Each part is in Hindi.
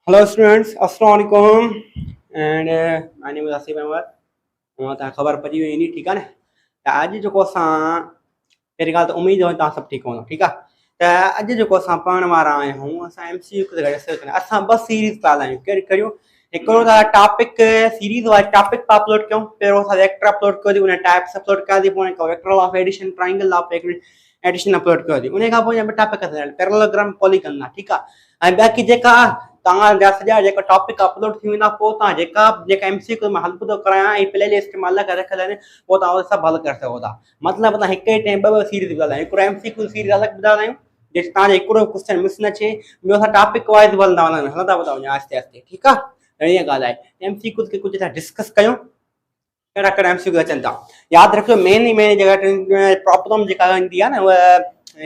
Hello students, Assalamu alaikum and my name is Asif Ahmed. तव्हां ख़बर पइजी वई नी ठीकु आहे न। त अॼु जेको असां पहिरीं ॻाल्हि त उमेद आहे तव्हां सभु ठीकु हूंदो ठीकु आहे। त अॼु जेको असां पढ़ण वारा आहियूं असां MCQ ते डिस्कस कंदा असां ॿ सीरीज़ पिया हलायूं कहिड़ी करियूं। हिकिड़ो त टॉपिक सीरीज़ वाइज टॉपिक पिया अपलोड कयूं। पहिरियों असां वेक्टर अपलोड कयोसीं, उन टाइप्स अपलोड कयासीं, पोइ vector of addition, triangle of addition upload कयोसीं। उन खां पोइ ॿ टॉपिक पैरेललोग्राम, पॉलीगन ठीकु आहे। ऐं बाक़ी जेका तव्हांजा सॼा जेका टॉपिक अपलोड थी वेंदा पोइ तव्हां जेका MCQ मां हल थो करायां ऐं प्ले लिस्ट में अलॻि रखियल आहिनि पोइ तव्हां उहे सभु हल करे सघो था। मतिलबु असां हिक ई टाइम ॿ सीरीज़ ॿुधायूं, हिकिड़ो MCQ सीरीज़ अलॻि ॿुधाईंदा जेसिताईं तव्हांजो हिकिड़ो क्वेश्चन मिस न थिए। ॿियो असां टॉपिक वाइज़ हलंदा वञूं आहिस्ते आहिस्ते ठीकु आहे। ईअं ॻाल्हि आहे। MCQ खे कुझु असां डिस्कस कयूं कहिड़ा कहिड़ा MCQ अचनि था। यादि रखियो मेन जेका प्रॉब्लम जेका ईंदी आहे न उहा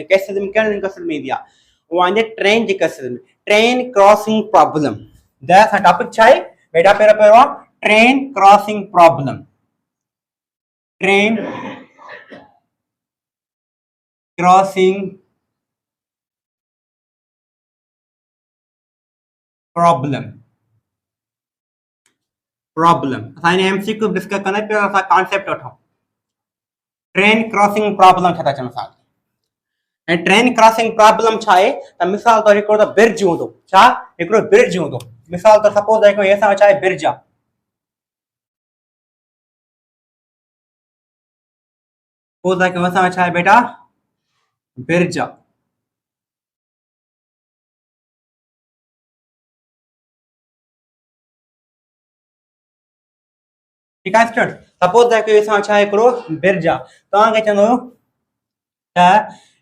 कैसे में कहिड़े कसर में ईंदी आहे, उहा ईंदी आहे ट्रेन जे कसर में, ट्रेन क्रॉसिंग प्रॉब्लम। द असां टॉपिक छा आहे बेटा, पहिरियों आहे train crossing problem. Train crossing problem असां इन MCQ डिस्कस कंदा पहिरियों असां कॉन्सेप्ट वठूं। ट्रेन क्रॉसिंग प्रॉब्लम छा था चवनि असां। ऐं ट्रेन क्रॉसिंग प्रॉब्लम छा आहे त मिसाल तौर हिकिड़ो त ब्रिज हूंदो, छा हिकिड़ो ब्रिज हूंदो। मिसाल तौर सपोज हिकिड़ो असां छा आहे ब्रिज आहे, सपोज असां छा आहे बेटा ब्रिज आहे। ठीकु आहे स्टूडेंट। सपोज असां छा आहे हिकिड़ो ब्रिज आहे, तव्हांखे चवंदो त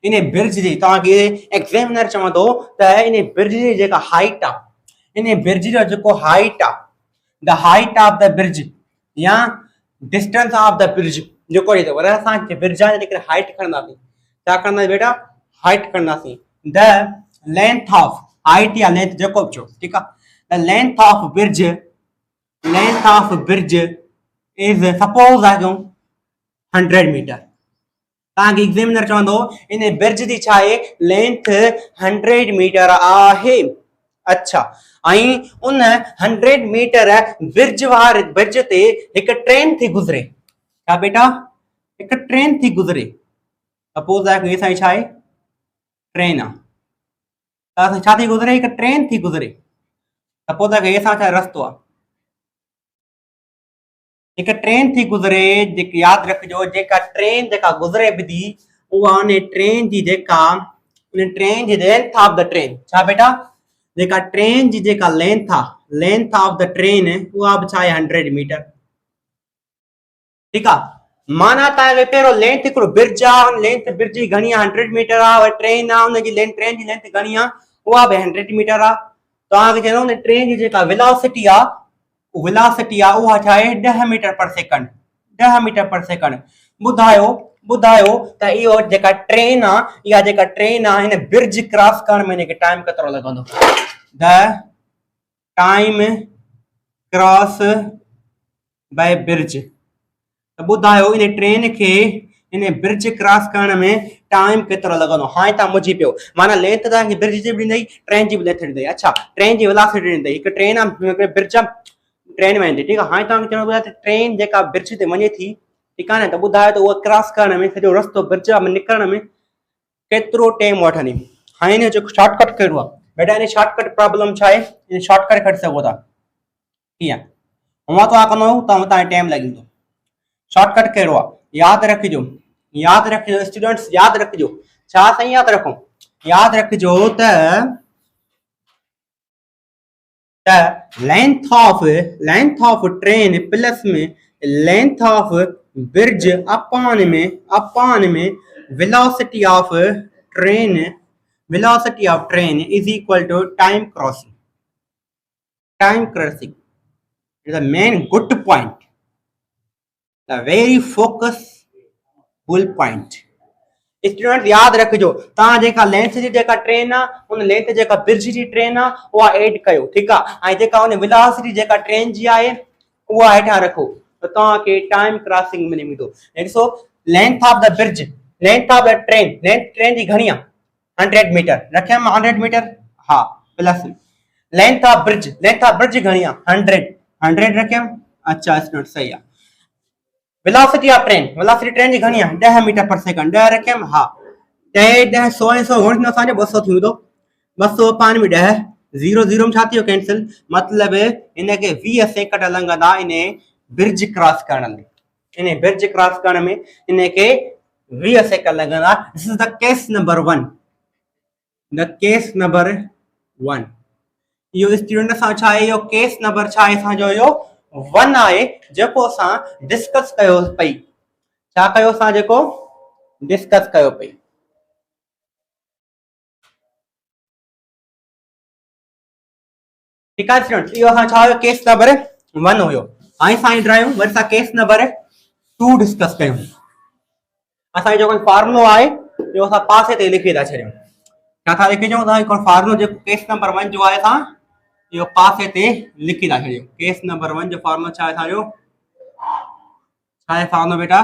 इन ब्रिज जी तव्हांखे एग्ज़ामिनर चवंदो त इन ब्रिज जी जेका हाइट आहे, इन ब्रिज जो जेको हाइट आहे, the height of the bridge या डिस्टेंस ऑफ द ब्रिज जेको ॾींदो। पर असां ब्रिज जा जेके हाइट खणंदासीं, छा खणंदासीं बेटा हाइट खणंदासीं। द लेंथ ऑफ हाइट या लेंथ जेको बि चओ ठीकु आहे। The length of bridge is suppose आहे 100 मीटर। तव्हांखे एग्ज़ामिनर चवंदो इन ब्रिज जी छा आहे लेंथ 100 मीटर आहे। अच्छा, ऐं उन 100 मीटर ब्रिज ते हिकु ट्रेन थी गुज़रे। छा बेटा हिकु ट्रेन थी गुज़रे। सपोज आहे असांजी छा आहे ट्रेन आहे, त असां छा थी गुज़रे हिकु ट्रेन थी गुज़रे। सपोज आहे असां छा रस्तो आहे, हिकु ट्रेन थी गुज़रे। यादि रखिजो जेका ट्रेन जेका गुज़रे बि थी उहा उन ट्रेन जी लेंथ ऑफ द ट्रेन, छा बेटा जेका ट्रेन जी जेका लेंथ आहे, लेंथ ऑफ द ट्रेन उहा बि छा आहे 100 मीटर। ठीकु आहे। माना तव्हांखे पहिरियों लेंथ हिकिड़ो ब्रिज आहे, लेंथ ब्रिज जी घणी आहे 100 मीटर आहे। ट्रेन आहे उनजी ट्रेन जी लेंथ घणी आहे उहा बि 100 मीटर आहे। तव्हांखे चवंदो उन ट्रेन जी जेका वेलोसिटी आहे उहा छा आहे 10 metre per second, 10 metre per second. ॿुधायो त इहो जेका ट्रेन आहे इहा जेका ट्रेन आहे हिन ब्रिज क्रॉस करण में हिनखे टाइम केतिरो लॻंदो। The time cross bye bridge. त ॿुधायो इन ट्रेन खे इन ब्रिज क्रॉस करण में टाइम केतिरो लॻंदो। हाणे तव्हां मुंझी पियो, माना लेंथ तव्हांखे ब्रिज जी बि ॾींदई, ट्रेन जी बि लेंथ ॾींदई। अच्छा, ट्रेन जी वेलोसिटी ॾींदई, हिकु ट्रेन आहे ब्रिज आहे ट्रेन में ईंदी। ठीकु आहे। हाणे तव्हांखे चवणो आहे त ट्रेन जेका ब्रिज ते वञे थी ठीकु आहे न, त ॿुधायो त उहा क्रॉस करण में सॼो रस्तो ब्रिज में निकिरण में केतिरो टाइम वठंदी। हाणे हिन जो शॉर्टकट कहिड़ो आहे बेटा, इन शॉर्टकट प्रॉब्लम छा आहे, इन शॉर्टकट कढी सघो था। कीअं हूअं तव्हां कंदो त तव्हांजो टाइम लॻंदो। शॉर्टकट कहिड़ो आहे यादि रखिजो स्टूडेंट्स, यादि रखिजो। छा साईं यादि रखो, यादि रखिजो त लेंथ ऑफ ट्रेन प्लस में लेंथ ऑफ ब्रिज अपान में velocity of train is equal to time crossing is a main good point, a very focusful point। Student यादि रखिजो तव्हां जेका लेंथ जी जेका ट्रेन आहे उन लेंथ जेका ब्रिज जी ट्रेन आहे उहा एड कयो। ठीकु आहे। ऐं जेका उन वेलोसिटी जेका ट्रेन जी आहे उहा हेठां रखो त तव्हांखे टाइम क्रॉसिंग मिली वेंदो। ॾिसो length of the bridge, length of the train जी घणी आहे 100 मीटर। रखियमि 100 मीटर, हा प्लस लेंथ ऑफ ब्रिज घणी आहे 100 रखियम। अच्छा स्टूडेंट सही है। वेलोसिटी ऑफ ट्रेन जी घणी आहे 10 मीटर पर सेकंड 10 रखियम। हाँ 10 10 100 100 घणी असांजो 200 थी वेंदो 200 पान में 10 0 0 में छा थियो कैंसिल मतलब इनके 20 सेकंड लंघंदा इन ब्रिज क्रॉस करण में। इन ब्रिज क्रॉस करण में इनके 20 सेकंड लंघंदा। This is the case number 1 the case number 1 यो स्टूडेंट सा छा है यो केस नंबर छा है सा जो यो 1 आए जेको सा डिस्कस कयो पई छा कयो सा जेको डिस्कस कयो पई। ठीक है स्टूडेंट यो सा छा केस नंबर 1 होयो। आई साइन ड्राइव वर सा केस नंबर 2 डिस्कस कयो। असा जो कोई फार्मूलो आए यो सा पासे ते लिखी दा छरियो क्या था लिखी जो ता को फार्मूलो जो केस नंबर 1 जो आए था यो पासे ते लिखी दा छरियो। केस नंबर 1 जो फार्मूला छा है जो छा है फार्मूला बेटा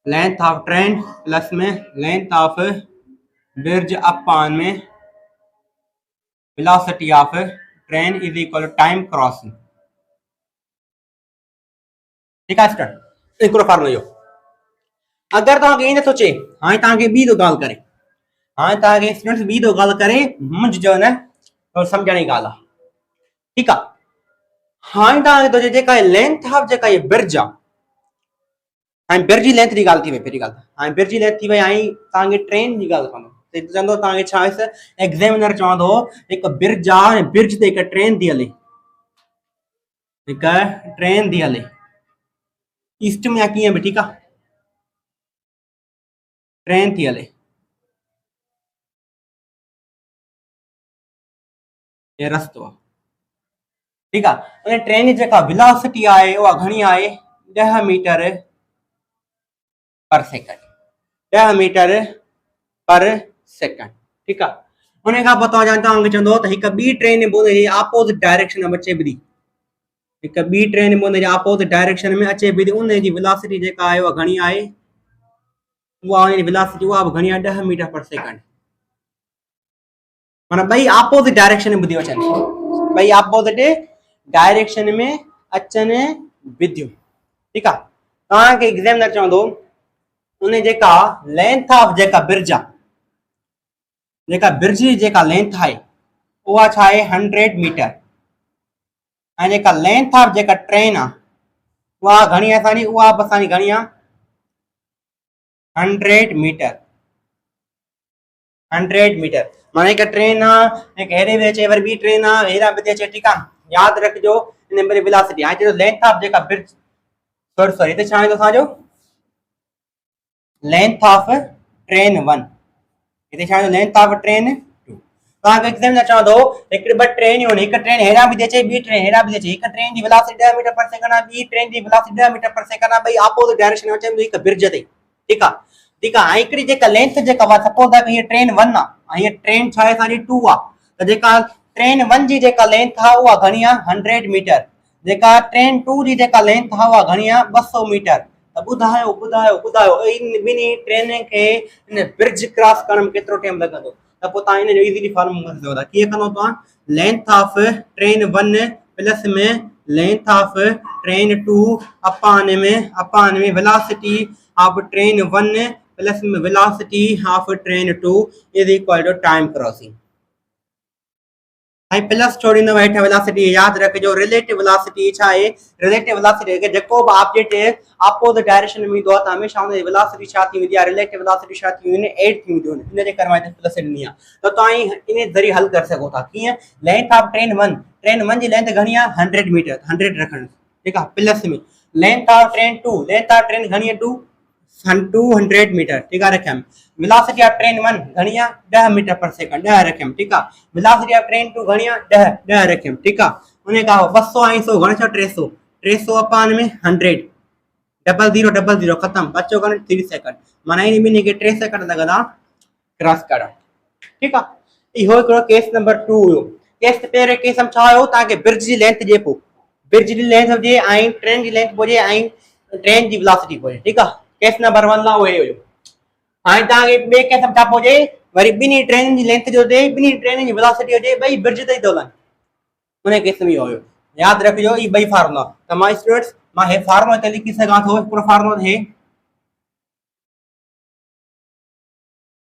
लेंथ ऑफ ट्रेन प्लस में लेंथ ऑफ ब्रिज अपॉन में velocity of train is equal to time crossing. ठीक है स्टूडेंट एकरो फार्मूला यो अगर ता के इन सोचे हां ता के बी तो गाल करे हां ता के स्टूडेंट्स बी तो गाल करे मुझ जो ना तो समझणी गाल है। ठीक है हां ता तो जे का लेंथ ऑफ जे का ये ब्रिज आ हां ब्रिज जी लेंथ दी गाल थी वे पहिरी गाल हां ब्रिज जी लेंथ थी वे आई ता के ट्रेन जी गाल कोन ते चंदो ता के छा है एग्जामिनर चवंदो एक ब्रिज आ ब्रिज ते एक ट्रेन दी हले एक ट्रेन दी हले ईस्ट में की है ठीक है ट्रेन थी हले ये रस्तो है। ठीक है ट्रेन जी वेलोसिटी आए वो घणी आए 10 metre per second 10 metre per second. ठीक है उन का पता जानता हूं चंदो तो एक बी ट्रेन बोने जी ऑपोजिट डायरेक्शन में अचे बदी एक बी ट्रेन बोने जी ऑपोजिट डायरेक्शन में अचे बदी उन जी वेलोसिटी जे का है वो घणी आए वो वेलोसिटी वो घणी आहे 10 मीटर पर सेकंड माना भाई ऑपोजिट डायरेक्शन में बुधी अचन भाई ऑपोजिट डायरेक्शन में अचन विधियूं। ठीक है ता के एग्जामिनर चवंदो उन जेका लेंथ ऑफ जेका ब्रिज आ जेका ब्रिज जी जेका लेंथ है वो छा है 100 मीटर ऐं जेका लेंथ ऑफ जेका ट्रेन आ वो घणी है असानी वो असानी घणी आ 100 मीटर 100 मीटर माने एक ट्रेन आ एक हेरे में अचे वर बी ट्रेन आ हेरा में अचे। ठीक है याद रखजो इन मेरी वेलोसिटी आ जो लेंथ ऑफ जेका ब्रिज सॉरी ते छा है तो साजो लेंथ ऑफ ट्रेन 1 इते छा लेंथ ऑफ ट्रेन 2 ता के एग्जाम ना चाहो एक ब ट्रेन हो एक ट्रेन हेरा भी दे बी ट्रेन हेरा भी दे एक ट्रेन दी वेलोसिटी 10 मीटर पर सेकंड आ बी ट्रेन दी वेलोसिटी 10 मीटर पर सेकंड आ भाई ऑपोजिट डायरेक्शन में अचे एक ब्रिज ते। ठीक है ठीक है एकड़ी जेका लेंथ जेका वा सपोज दैट ये ट्रेन 1 आ ये ट्रेन छा है साडी 2 आ तो जेका ट्रेन 1 जी जेका लेंथ आ वो घणी आ 100 मीटर जेका ट्रेन 2 जी जेका लेंथ आ वो घणी आ 200 मीटर तो बुधायो बुधायो बुधायो इन बिनी ट्रेन के इन ब्रिज क्रॉस करण में केतरो टाइम लगंदो तो पता इन जो इजीली फार्मूला कर सकदा की कनो तो लेंथ ऑफ ट्रेन 1 प्लस में लेंथ ऑफ ट्रेन 2 अपॉन में वेलोसिटी ऑफ ट्रेन 1 प्लस में velocity of train 2 is equal to time crossing. आई प्लस छोड़ी न बैठे वेलोसिटी याद रख जो रिलेटिव वेलोसिटी छा है रिलेटिव वेलोसिटी के जको भी ऑब्जेक्ट अपोजिट डायरेक्शन में दो त हमेशा उन वेलोसिटी छा थी विदिया रिलेटिव वेलोसिटी छा थी इन 8 थी विदियो इन जे करवाए त प्लस नहीं है तो ताई इन जरिए हल कर सको था कि लेंथ ऑफ ट्रेन 1 जी लेंथ घणी है 100 मीटर 100 रखन। ठीक है प्लस में length of train 2 length of train घणी है 200 मीटर। ठीक है रखम वेलोसिटी ऑफ ट्रेन 1 घणी है 10 मीटर पर सेकंड 10 रखम। ठीक है वेलोसिटी ऑफ ट्रेन 2 घणी है 10 रखम। ठीक है उन्हें का 200 आई 100 घणे 300 अपॉन में 100 0000 खत्म बचो गण 3 सेकंड माना इन मिनी के 3 सेकंड लगदा क्रॉस करा। ठीक है इहो करो केस नंबर 2 हो केस पेरे केस हम चाहो ताके ब्रिज जी लेंथ जे पो ब्रिज जी लेंथ जे आई ट्रेन जी लेंथ बोजे आई ट्रेन जी वेलोसिटी बोजे। ठीक है केस नंबर 1 ला होए हो आई ताके बे केस हम छा पोजे वरी ॿिन्ही ट्रेन जी लेंथ जो हुजे, ॿिन्ही ट्रेन जी वेलोसिटी हुजे, ॿई ब्रिज ते ई थो हलनि, उन केस में इहो हुयो। यादि रखिजो ई ॿई फार्मूला। त मां स्टूडेंट्स मां हे फार्मूला ते लिखी सघां थो, हिकिड़ो फार्मूला हे,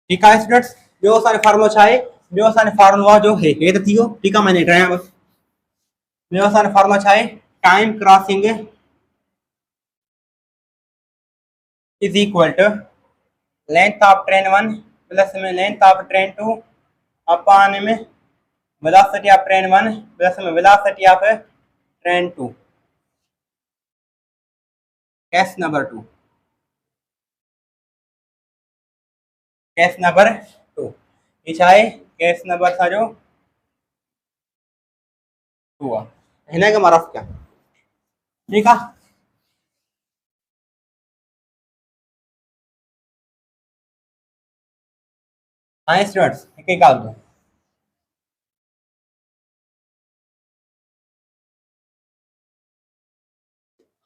ठीकु आहे स्टूडेंट्स। ॿियो असांजो फार्मूला छा आहे? ॿियो असांजो फार्मूला जो हे त थी वियो, ठीकु आहे, मां ड्राइव। ॿियो असांजो फार्मूला छा आहे? Time crossing is equal to length of train 1 plus में लेंथ ऑफ ट्रेन 2 अपॉन में वेलोसिटी ऑफ ट्रेन 1 प्लस में velocity of train 2। Case number 2, case number 2 ये छा आहे? केस नंबर असांजो 2 आहे, हिन खे मां रफ कयां, ठीकु आहे। हाणे स्टूडेंट्स हिकु ॻाल्हि ॿुधो,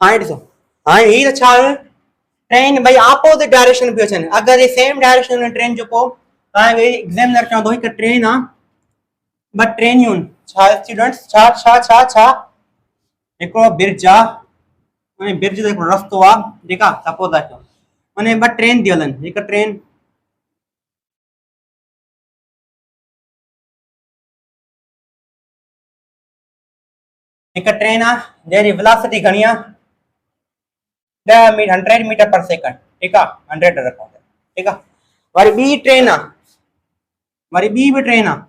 हाणे ॾिसो, हाणे हीअ त छा आहे? ट्रेन भई ऑपोजिट डायरेक्शन पियो अचनि। अगरि ये सेम डायरेक्शन में ट्रेन जेको तव्हांखे एग्ज़ामिनर चवंदो हिकु ट्रेन आहे, ॿ ट्रेनियूं आहिनि, छा स्टूडेंट्स, छा छा छा छा हिकिड़ो ब्रिज आहे, उन ब्रिज ते हिकिड़ो रस्तो आहे, ठीकु आहे, सपोज था कयूं उन ॿ ट्रेन थी हलनि, हिकु ट्रेन आहे जंहिंजी वेलोसिटी घणी आहे? 100 मीटर पर सेकंड, ठीकु आहे, 100 रखो, ठीकु आहे। वरी ॿी ट्रेन आहे, वरी ॿी बि ट्रेन आहे,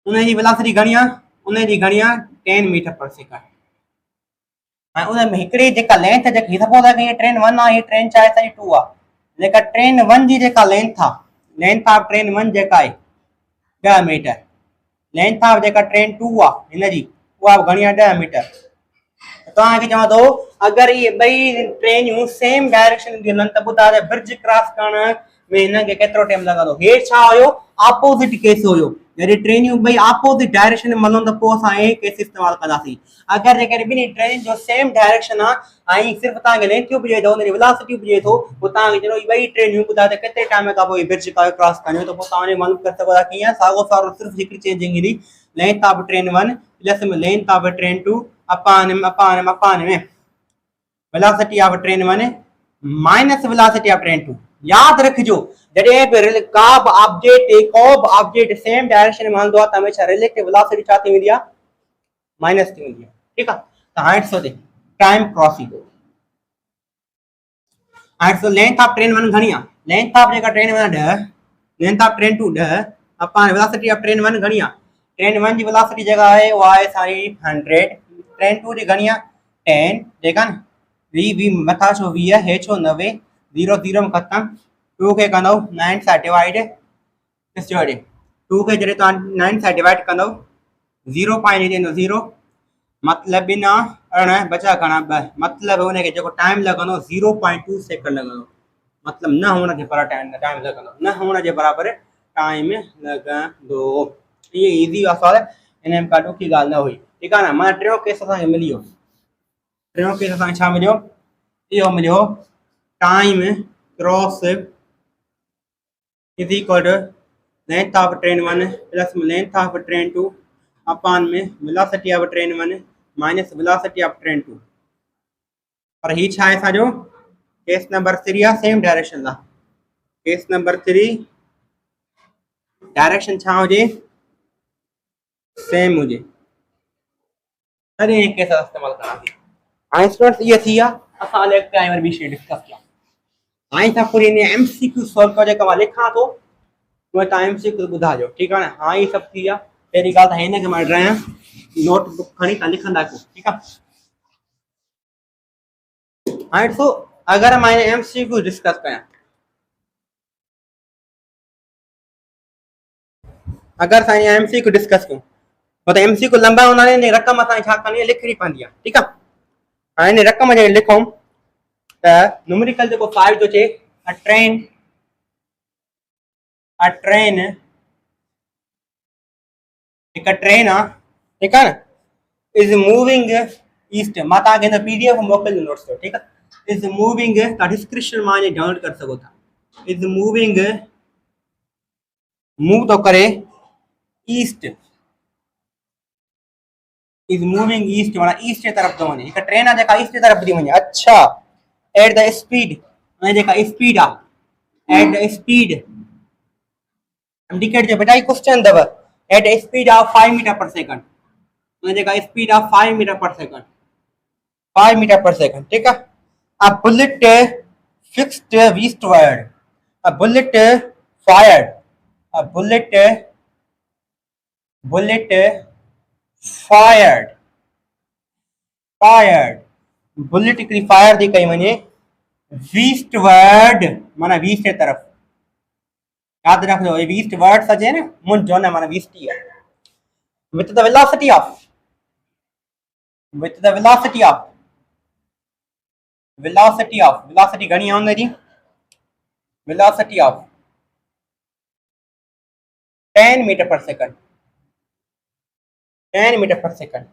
उनजी वेलोसिटी घणी आहे? उनजी घणी आहे? 10 मीटर पर सेकंड। हाणे उन में हिकिड़ी जेका लेंथ जेकी सपोज आहे ट्रेन 1 आहे, ट्रेन छा आहे असांजी 2 आहे, जेका ट्रेन 1 जी जेका लेंथ आहे, लेंथ ऑफ ट्रेन 1 जेका आहे 10 मीटर, लेंथ ऑफ जेका ट्रेन 2 आहे हिनजी उहा घणी आहे? 10 मीटर। तव्हांखे चवां थो अगरि इहे ॿई ट्रेनियूं सेम डायरेक्शन जी हलनि त ॿुधायो ब्रिज क्रॉस करण में हिनखे केतिरो टाइम लॻंदो? हे छा हुयो? ऑपोजिट केस हुयो, जॾहिं ट्रेनियूं ॿई ऑपोजिट डायरेक्शन में हलनि त पोइ असां हे केस इस्तेमालु कंदासीं। अगरि जेकॾहिं ॿिन्ही ट्रेन जो सेम डायरेक्शन आहे ऐं सिर्फ़ु तव्हांखे लेंथियूं पुॼे थो, हुनजी वेलोसिटी पुॼे थो, पोइ तव्हांखे चवणो ॿई ट्रेनियूं ॿुधायो त केतिरे टाइम खां पोइ ब्रिज क्रॉस करिणो, त पोइ तव्हां मालूम करे सघो था कीअं। साॻो साॻो सिर्फ़ु हिकिड़ी चेंजिंग ईंदी, लेंथ ऑफ ट्रेन 1 प्लस में लेंथ ऑफ ट्रेन 2 अपॉन में velocity of train 1 minus velocity of train 2। याद रखिजो जॾहिं बि का बि ऑब्जेक्ट सेम डायरेक्शन में हलंदो आहे त हमेशह रिलेटिव वेलोसिटी छा थी वेंदी आहे? माइनस थी वेंदी आहे, ठीकु आहे। त हाणे ॾिसो टाइम क्रॉसिंग, हाणे ॾिसो लेंथ ऑफ ट्रेन 1 घणी आहे? लेंथ ऑफ जेका train 1 10, length of train 2 10 upon velocity of train 1 घणी आहे? ट्रेन 1 जी वेलोसिटी जेका आहे उहा आहे सारी 100, ट्रेन 2 जी घणी आहे? 10, जेका न वी मथा छो 20 हे छो 90, 0 0 में खत्म, 2 के कंदव 9 सां डिवाइड, 2 के जॾहिं तव्हां 9 सां डिवाइड कंदव 0.0 मतलब बिना 18 बचा घणा 2, मतलब उनखे जेको टाइम लॻंदो 0.2 सेकंड लॻंदो, मतलब न हुन जे बराबर टाइम लॻंदो, न हुन जे बराबर टाइम लॻंदो। ये इजी सवाल है, इन में का ॾुखी ॻाल्हि न हुई, ठीकु आहे न। माना टियों केस असांखे मिली वियो, टियों केस असांखे छा मिलियो? इहो मिलियो time cross is equal to length of train 1 plus length of train 2 upon में velocity of train 1 minus velocity of train 2। पर ही छा आहे असांजो? केस नंबर 3 आहे, सेम डायरेक्शन आहे। केस नंबर 3 डायरेक्शन छा हुजे? सेम हुजे, तॾहिं केस इस्तेमालु कंदासीं। हाणे स्टूडेंट्स इहा थी आहे असां अॻिते आई वरी ॿी शइ डिस्कस कयूं। हाणे तव्हां पूरी MCQ सॉल्व कयो, जेका मां लिखां थो उहे तव्हां MCQ ॿुधाइजो, ठीकु आहे न। हाणे ही सभु थी आहे। पहिरीं ॻाल्हि त हिनखे मां ड्रायां, नोटबुक खणी तव्हां लिखंदा कयो, ठीकु आहे। हाणे ॾिसो अगरि मां हिन MCQ डिस्कस कयां, अगरि असां हिन MCQ डिस्कस कयूं त MCQ लंबा हूंदा आहिनि, रक़म असांखे छा करणी आहे? लिखणी पवंदी आहे, ठीकु आहे। हाणे हिन रक़म जे लिखूं त न्यूमेरिकल जेको 5 जो चए अ ट्रेन हिकु ट्रेन आहे, ठीकु आहे न, इज मूविंग ईस्ट, मां तव्हांखे हिन PDF मोकिलियो नोट्स, ठीकु आहे। इज मूविंग, तव्हां डिस्क्रिप्शन मां डाउनलोड करे सघो था, इज मूविंग, मूव तो करे ईस्ट, इज मूविंग ईस्ट माना ईस्ट की तरफ तो वने, एक ट्रेन आ जेका ईस्ट की तरफ थी वने। अच्छा, एट द स्पीड, ने जेका स्पीड आ, एट द स्पीड इंडिकेट जो बेटा ये क्वेश्चन दव, at the speed of 5 metre per second, ने जेका speed of 5 metre per second, 5 metre per second, ठीक है। A bullet fixed eastward, a bullet fired, a bullet, bullet fired, fired, bullet हिकिड़ी फायर थी कई वञे ईस्टवर्ड माना ईस्ट की तरफ, याद रखो ये ईस्टवर्ड सजे ना मुंड जो ना माना ईस्ट ही है। with the velocity of, with the velocity of, velocity of, velocity घणी आउंदे जी, velocity of 10 meter per second, 10 meter per second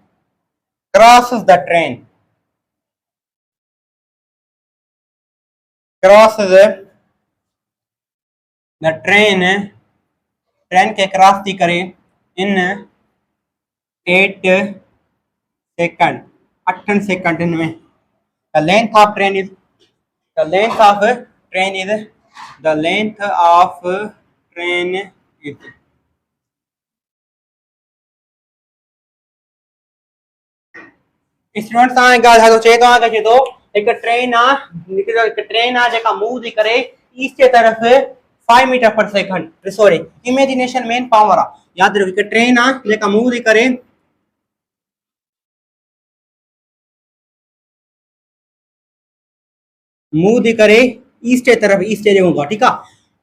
crosses the train, crosses the train, train के क्रॉस थी करे इन 8 सेकंड, 8 सेकंड में। the length of train is, the length of train is, the length of train is, students तव्हां ॻाल्हि तो चए तव्हां खे तो एक ट्रेन आ, एक ट्रेन आ जेका मूव थी करे ईस्ट की तरफ 5 metre per second, sorry imagination main power आ, याद रखो एक ट्रेन आ जेका मूव थी करे मूव थी करे ईस्ट की तरफ, ईस्ट जे होगा, ठीक है।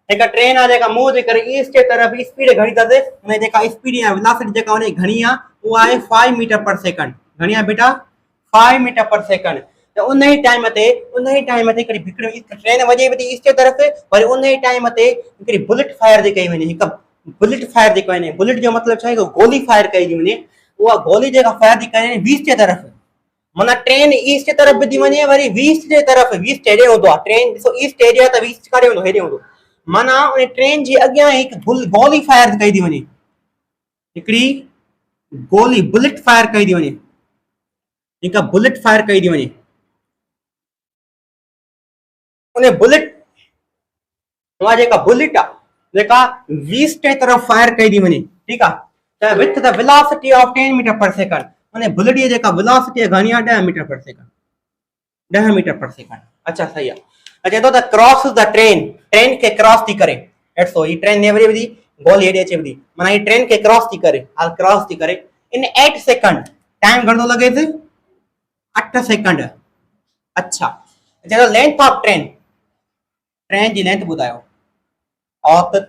एक ट्रेन आ जेका मूव थी करे ईस्ट की तरफ, स्पीड घणी अथसि, उन जेका स्पीड या वेलोसिटी जेका उन घणी आ वो आहे 5 मीटर पर सेकंड, घणी आ बेटा 5 मीटर पर सेकंड। तो उन ही टाइम ते, उन ही टाइम ते हिकिड़ी ट्रेन वञे थी ईस्ट की तरफ, वरी उन ही टाइम ते हिकिड़ी बुलेट फायर थी कई वञे, हिकु बुलेट फायर थी कई वञे। बुलेट जो मतिलबु छा आहे, गोली फायर कई थी वञे, उहा गोली जेका फायर थी करे ईस्ट की तरफ, माना ट्रेन ईस्ट की तरफ भी वने, वरी ईस्ट की तरफ, ईस्ट हेडे होंदो आ ट्रेन, ॾिसो ईस्ट एरिया त ईस्ट काॾे होंदो, हेडे होंदो, माना उन ट्रेन जे अॻियां हिकु गोली फायर कई थी वञे, हिकिड़ी गोली बुलेट फायर कई थी वञे, हिकु बुलेट फायर कई थी वञे, उन बुलेट, उहा जेका बुलेट आ जेका ईस्ट की तरफ फायर कई थी वञे, ठीकु आहे। त with the velocity of 10 metre per second, उन बुलेट जी जेका वेलोसिटी घणी आहे 10 metre per second, 10 metre per second. अच्छा सही है। अच्छा तो the cross the train, train के क्रॉस थी करे, एटसो ये ट्रेन ने वरी वधी गोल हेडे अचे वधी, माना ये ट्रेन के क्रॉस थी करे, हाल क्रॉस थी करे इन 8 सेकंड, टाइम घणो लगे थे 8 सेकंड। अच्छा अच्छा तो लेंथ ऑफ ट्रेन, ट्रेन जी लेंथ बुधायो, और तो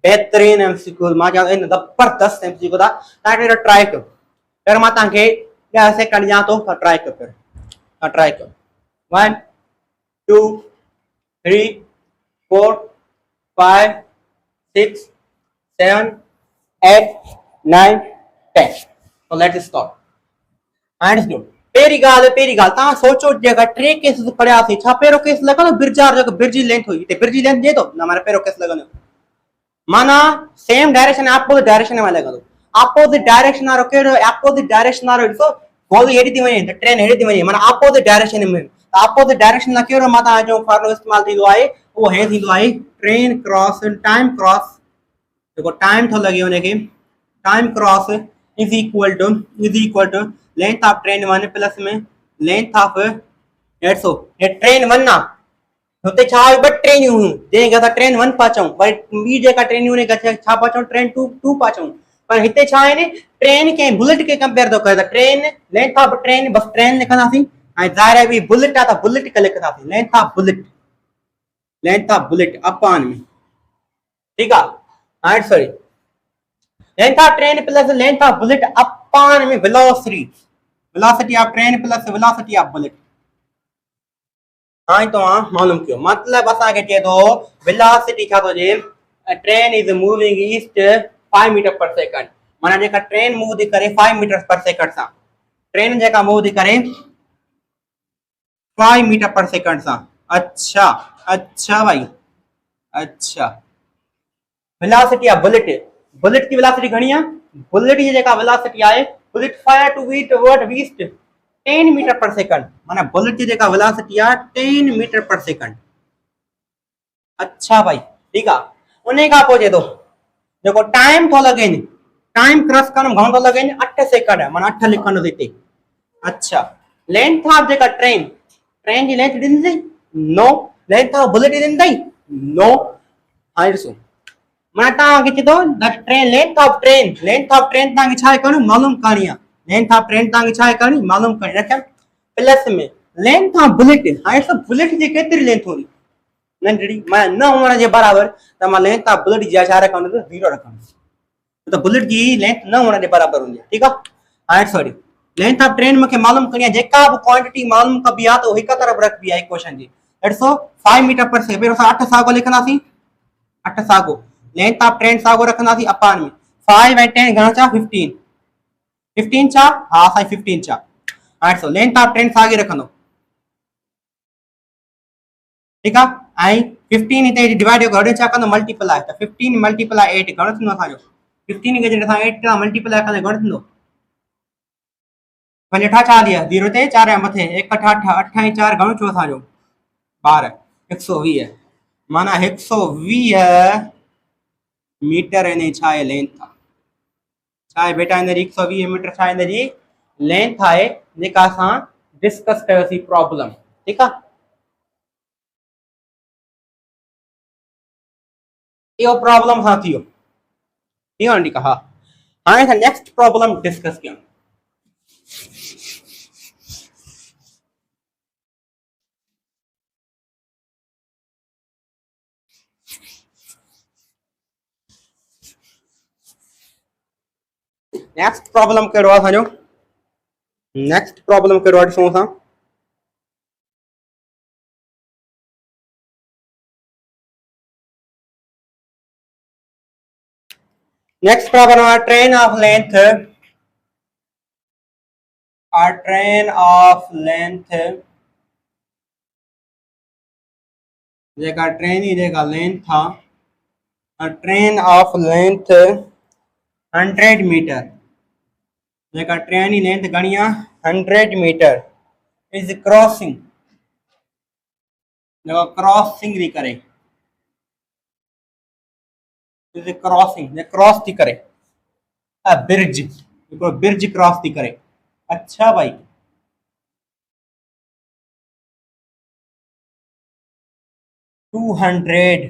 बेहतरीन एमसीक्यू मां जा इन जबरदस्त एमसीक्यू था, ताकि ट्राई कयो, फिर मां ताके 10 सेकंड या तो ट्राई कयो, फिर ट्राई कयो 1 2 3 4 5 6 7 8 9 10। So let's start. अंडरस्टूड। पहिरीं ॻाल्हि तव्हां सोचो जेका टे केस पढ़ियासीं, छा पहिरियों केस लॻंदो बिरजार जेको बिर जी लेंथ हुई, हिते बिर जी लेंथ ॾिए थो न, माना पहिरियों केस लॻंदो, माना सेम डायरेक्शन अपोजिट डायरेक्शन में लॻंदो। अपोजिट डायरेक्शन वारो कहिड़ो, अपोजिट डायरेक्शन वारो ॾिसो गोली हेॾी थी वञे त ट्रेन हेॾी थी वञे, माना अपोजिट डायरेक्शन में। अपोजिट डायरेक्शन लाइ कहिड़ो मां तव्हांजो फॉर्मुलो इस्तेमालु थींदो आहे, उहो हे थींदो आहे ट्रेन क्रॉस टाइम क्रॉस, जेको टाइम थो लॻे हुनखे time cross is equal to length of train 1 plus में लेंथ ऑफ, ॾेढ ये ट्रेन 1 आ, हुते छा आहे ॿ ट्रेनियूं हुयूं, जंहिंखे असां ट्रेन 1 पा चऊं, वरी ॿी जेका ट्रेनियूं हुनखे छा पा चऊं ट्रेन 2 पा चऊं। पर हिते छा आहे न, ट्रेन खे बुलेट खे कंपेयर थो करे, त ट्रेन लेंथ ऑफ ट्रेन बस ट्रेन लिखंदासीं, ऐं ज़ाहिर आहे बुलेट आहे त बुलेट खे लिखंदासीं, length of bullet, length of bullet अपान में, ठीकु आहे। हाणे sorry length of train plus length of bullet अपान में velocity, velocity of train plus velocity of bullet. हाँ तो मालूम क्यों, मतलब असा के चए तो वेलोसिटी छा तो जे, train is moving east 5 metre per second, माना जेका ट्रेन मूव थी करे 5 मीटर पर सेकंड सा, ट्रेन जेका मूव थी करे 5 मीटर पर सेकंड सा। अच्छा अच्छा भाई, अच्छा वेलोसिटी ऑफ बुलेट, बुलेट की वेलोसिटी घणी आहे, बुलेट जी जेका वेलोसिटी आहे, बुलेट फायर टू बीट वर्ड वीस्ट 10 मीटर पर सेकंड, माना बुलेट जी जेका वेलोसिटी आहे 10 मीटर पर सेकंड। अच्छा भाई ठीक आहे, उन खां पोइ चए थो जेको टाइम थो लॻे, टाइम क्रॉस करण में घणो थो लॻे, 8 सेकंड, माना 8 लिखंदुसि हिते। अच्छा लेंथ ऑफ जेका ट्रेन, ट्रेन जी लेंथ ॾिनी अथई, नो, लेंथ ऑफ बुलेट ॾिनी अथई, नो। हाणे ॾिसो माना तव्हांखे चए थो the train, length of train, length of train तव्हांखे छा आहे करिणो, मालूम करणी आहे, लेंथ ऑफ ट्रेन तव्हांखे छा आहे करणी, मालूम करणी, रखियमि प्लस में लेंथ ऑफ बुलेट। हाणे ॾिसो बुलेट जी केतिरी लेंथ हूंदी, नंढड़ी, माना न हुअण जे बराबर, त मां लेंथ ऑफ बुलेट जी छा रखंदुसि, 0 रखंदुसि, तो बुलेट की लेंथ न होने के बराबर होंगी। ठीक है, हां सॉरी, लेंथ ऑफ ट्रेन मूंखे मालूम करनी है, जेका भी क्वांटिटी मालूम कबी आ तो एक तरफ रखबी है इक्वेशन जी। That's so 5 metre per second, असां 8 सागो लिखंदासीं, 8 सागो लेंथ ऑफ ट्रेन सागो रखंदासीं अपान में 5 एंड 10 घणा चा 15, 15 चा, हां साईं 15 चा। हां सो लेंथ ऑफ ट्रेन सागे रखंदो, ठीक है, आई 15 इते डिवाइड करो, छा कंदो मल्टीप्लाई, त 15 मल्टीप्लाई 8 घणो थींदो असांजो, 15 के जगह 8 का मल्टीप्लाई कंदे घणो थींदो, 5 8 40, 0 ते 4 जे मथे 1 8 8 8 4 घणो थियो असांजो 12, 120, माना 120 मीटर इन छा आहे लेंथ, छा आहे बेटा इन 120 मीटर छा इन जी लेंथ आहे, जेका असां डिस्कस कयोसीं प्रॉब्लम। ठीक आहे, यो प्रॉब्लम हां थियो, ठीक है, ठीक है, हाँ हाणे नेक्स्ट प्रॉब्लम डिस्कस कयूं। नेक्स्ट प्रॉब्लम कहिड़ो आहे असांजो, नेक्स्ट प्रॉब्लम कहिड़ो आहे ॾिसूं असां, नेक्स्ट प्रॉब्लम आहे train of length, a train of length, जेका ट्रेन जी जेका लेंथ था, a train of length 100 metre, जेका ट्रेन जी लेंथ घणी आहे 100 मीटर, इज क्रॉसिंग, जेका क्रॉसिंग थी करे, इज क्रॉसिंग, क्रॉस थी करे ब्रिज, हिकिड़ो ब्रिज क्रॉस थी करे। अच्छा भाई, टू 100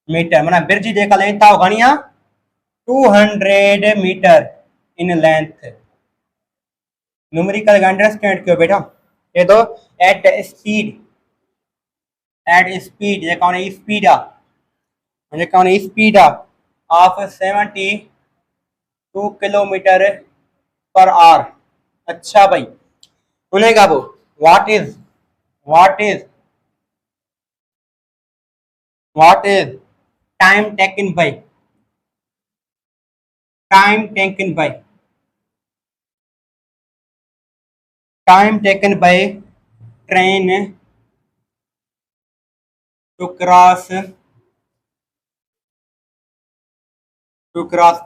मीटर, माना ब्रिज जी जेका लेंथ आहे घणी आहे 200 metre in length. Numerical understand कयो बेटा, ये तो एट स्पीड, एट स्पीड जेका उन स्पीड आहे, जेका उन स्पीड आहे ऑफ 72 किलोमीटर पर आवर। अच्छा भाई, उन खां पोइ what is time taken by, time taken by train to cross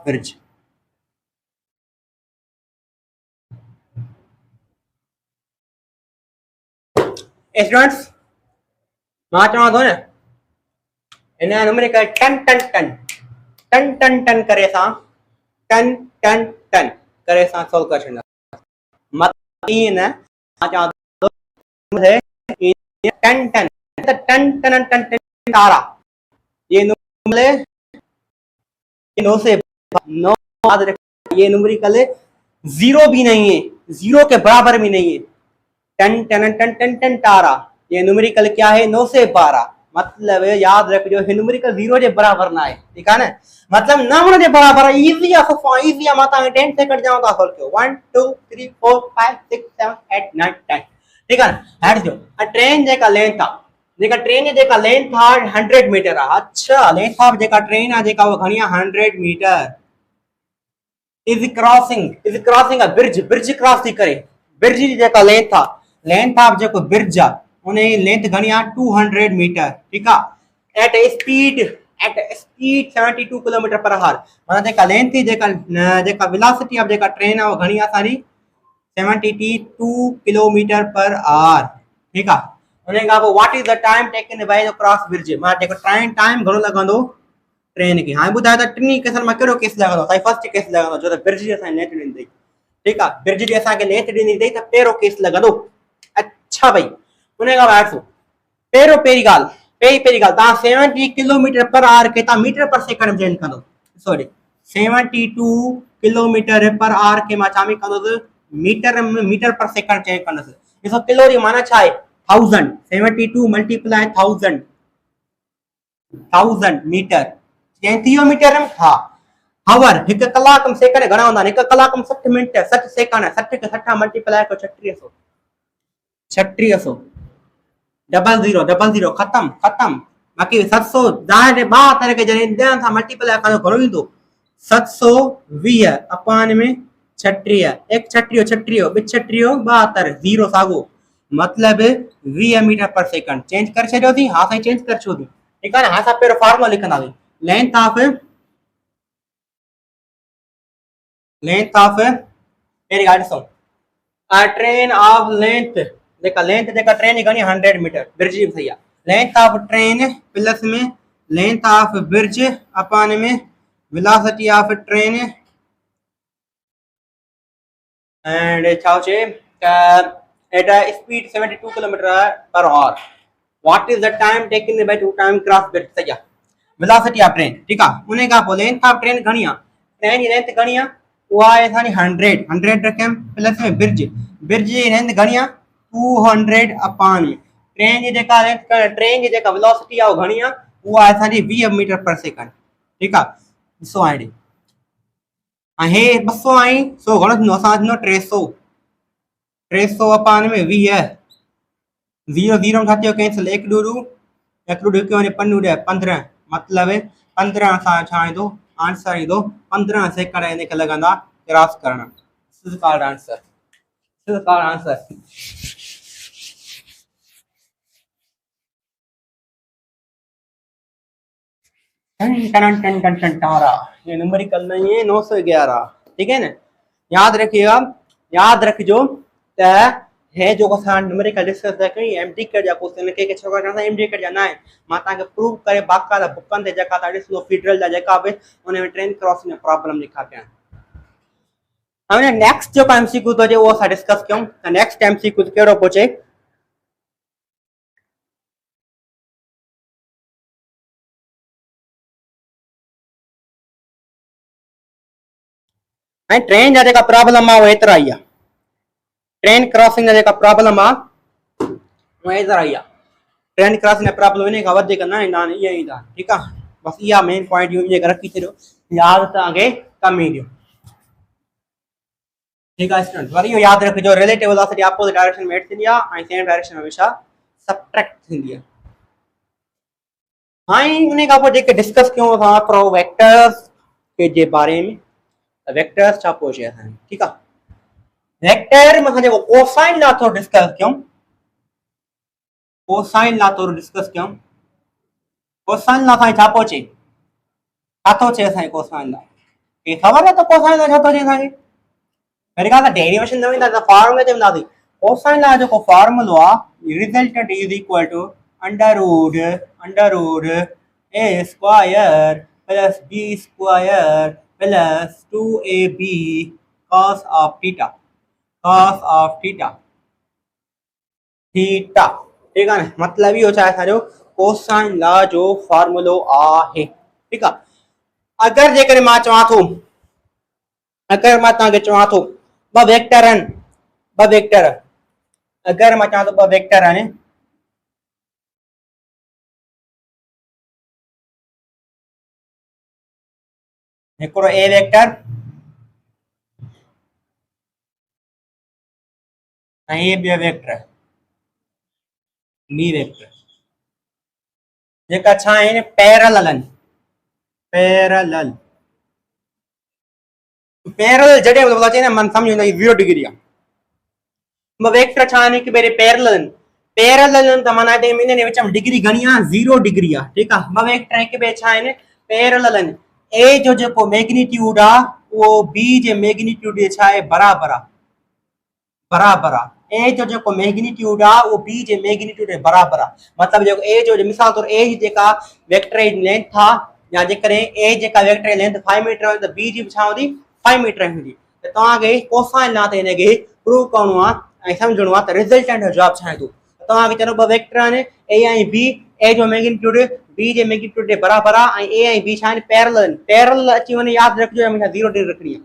bridge. Students मां चवां थो न, इन न्यूमेरिकल टन टन टन टन टन टन करे सां, टन टन टन करे सां सोल्व करे छॾींदा, मतलब ईअं न, मां चवां थो टन टन टन टन टन टन तारा, ये नो से नो, ये न्यूमेरिकल 0 भी नहीं है, 0 के बराबर भी नहीं है, टन टन टन टन टन तारा, ये न्यूमेरिकल क्या है 9 से 12, मतलब याद रखियो न्यूमेरिकल 0 के बराबर ना है। ठीक है ना, मतलब ना होने के बराबर है, इजी है, इजी है, माता 10 सेकंड जाओ ता सोल्व कयो, 1 2 3 4 5 6 7 8 9 10। ठीक है ना, हट जो ट्रेन जेका लेंथ आ, जेका ट्रेन जेका लेंथ आ 100 मीटर आ। अच्छा लेंथ ऑफ जेका ट्रेन आ जेका वो घणी 100 metre, is crossing a bridge, bridge cross थी करे, ब्रिज जी जेका लेंथ ऑफ जेको ब्रिज आ उन जी लेंथ घणी आ 200 मीटर। ठीक आ, at a speed 72 kilometre per hour माना जेका लेंथ थी जेका वेलोसिटी ऑफ जेका ट्रेन है वो घणी आसानी 72 किलोमीटर पर आवर ठीक है उन खां पोइ what is the time taken by the cross bridge मां जेको टाइम घणो लॻंदो ट्रेन खे हाणे ॿुधायो त टिनी केसनि मां कहिड़ो केस लॻंदो साईं फर्स्ट केस लॻंदो छो त ब्रिज जी असांखे लेंथ ॾिनी अथई ठीक है ब्रिज जी असांखे लेंथ ॾिनी अथई त पहिरियों केस लॻंदो अच्छा भाई उन खां ॿाहिरि सो पहिरीं ॻाल्हि तव्हां 70 किलोमीटर पर आवर खे तव्हां मीटर पर सेकंड में चेंज कंदो सॉरी 72 किलोमीटर पर आवर खे मां छा में कंदुसि मीटर पर सेकंड चेंज कंदुसि ॾिसो किलो जी माना छा आहे 1000 72 मल्टीप्लाई 1000 मीटर चेंज थी वियो मीटर में हा हावर हिकु कलाक में सेकंड घणा हूंदा आहिनि हिकु कलाक में 60 मिनट 60 सेकंड 60 खे 60 मल्टीप्लाई कयो 3600 डबल जीरो खत्म बाक़ी 700 दाहिने बा तरह के जने ध्यान सां मल्टीप्लाई करो घणो ईंदो 720 अपान में 36 एक 36 72 जीरो सागो मतलब 20 मीटर पर सेकंड चेंज कर छॾियो थी हाँ साईं चेंज कर छो थी ठीक है ना हाँ साहब पहिरियों फार्मूला लिखंदासीं लेंथ ऑफ पहिरीं ॻाल्हि ॾिसो ट्रेन ऑफ लेंथ जेका ट्रेन जी घणी 100 मीटर ब्रिज जी सही आहे लेंथ ऑफ ट्रेन प्लस में लेंथ ऑफ ब्रिज अपान में वेलोसिटी ऑफ ट्रेन एंड छा चे at a speed 72 kilometre per our what is the time taken by two time cross bridge सही आहे वेलोसिटी ऑफ ट्रेन ठीक आहे उन खां पोइ लेंथ ऑफ ट्रेन घणी आहे ट्रेन जी लेंथ घणी आहे उहा आहे असांजी 100 रखियमि प्लस में ब्रिज जी लेंथ घणी आहे 200 अपान में ट्रेन जी जेका वेलोसिटी आहे उहा घणी आहे उहा आहे असांजी 20 मीटर पर सेकंड ठीक आहे ॾिसो हाणे ऐं हे 200 आई 100 घणो थींदो असां थींदो 300 अपान में 20 जीरो जीरो में छा थियो कैंसिल एक डूडू हिकु वञे पन्नू ॾह 15 मतलब 15 सां छा ईंदो आंसर ईंदो 15 सेकंड हिनखे लॻंदा क्रॉस करण दिस इज कॉल्ड आंसर टन टारा ये न्यूमेरिकल नहीं है 911 ठीक है ना याद रखिजो त हे जो असां न्यूमेरिकल डिस्कस था कई एमडी कट जा क्वेश्चन के छोकरा चवंदा एमडी कट जा ना है मां तव्हांखे प्रूव करे बाकायदा बुकनि ते जेका तव्हां ॾिसो फेडरल जा जेका बि उन में ट्रेन क्रॉसिंग में प्रॉब्लम लिखा पिया हाणे नेक्स्ट जो एमसीक्यू तो वो असां डिस्कस कयूं त नेक्स्ट एमसीक्यू कहिड़ो पहुचे ट्रेन जा जेका प्रॉब्लम आहे वो एतिरा ई आहे ट्रेन क्रॉसिंग जा जेका प्रॉब्लम आहे वो एतिरा ई आहे ट्रेन क्रॉसिंग जा प्रॉब्लम इन खां वधीक न ईंदा आहिनि इहे ईंदा आहिनि ठीकु आहे बसि इहा मेन पॉइंट इहे रखी छॾियो यादि तव्हांखे कम ईंदियूं ठीकु आहे स्टूडेंट वरी इहो यादि रखिजो रिलेटिव वेलोसिटी अपोजिट डायरेक्शन में एड थींदी आहे ऐं सेम डायरेक्शन में हमेशा सबट्रैक्ट थींदी आहे हाणे उन खां पोइ जेके डिस्कस कयूं असां थोरो वेक्टर्स जे बारे में वेक्टर्स छा पोइ शइ असांजी ठीकु आहे वेक्टर में असां जेको कोसाइन लाइ थोरो डिस्कस कयूं कोसाइन लाइ थोरो डिस्कस कयूं कोसाइन लाइ असांखे छा थो चए छा थो चए असांखे कोसाइन लाइ के ख़बर आहे त कोसाइन लाइ छा थो चए असांखे मेरे ख्याल से डेरिवेशन न वेंदा त फॉर्मूले ते वेंदासीं कोसाइन लाइ जेको फॉर्मूलो आहे resultant is equal to under root a square plus b square plus 2ab cos of theta ठीक है ना मतलब इहो छा असांजो कोसाइन लॉ जो फॉर्मूलो आहे ठीक आहे अगर जेकर मां चवां थो अगर मां तव्हांखे चवां थो ॿ वेक्टर अगर मां चवां थो ॿ वेक्टर आहिनि हिकिड़ो ए वेक्टर ऐं ॿियो वेक्टर बी वेक्टर जेका छा आहिनि पैरेलल आहिनि पैरेलल जॾहिं मतलब अचे न मन सम्झ ईंदो 0 डिग्री आहे ॿ वेक्टर छा आहिनि हिकु ॿिए पैरेलल आहिनि पैरेलल त माना ते इन विच में डिग्री घणी आहे 0 डिग्री आहे ठीक आहे ब वेक्टर हिक ॿिए छा आहिनि पैरेलल आहिनि ए जो जेको मैग्नीट्यूड आहे उहो बी जे मैग्नीट्यूड जे छा आहे बराबर आहे बराबर आहे ए जो जेको मैग्नीट्यूड आहे उहो बी जे मैग्नीट्यूड जे बराबर आहे मतलब जेको ए जो मिसाल तौर ए जी जेका वेक्टर जी लेंथ आहे या जेकॾहिं ए जेका वेक्टर जी लेंथ 5 मीटर आहे त बी जी छा हूंदी 5 मीटर हूंदी त तव्हांखे कोसाइन लाइ त हिनखे प्रूव करणो आहे ऐं सम्झणो आहे त रिज़ल्टेंट जो जवाब छा ईंदो तव्हांखे चलो ॿ वेक्टर आहिनि ए ऐं बी ए जो मैग्नीट्यूड बी जे मैग्नीट्यूड जे बराबर आहे ऐं ए ऐं बी छा आहिनि पैरेलल पैरेलल अची वञे यादि रखिजो हमेशह 0 डिग्री रखणी आहे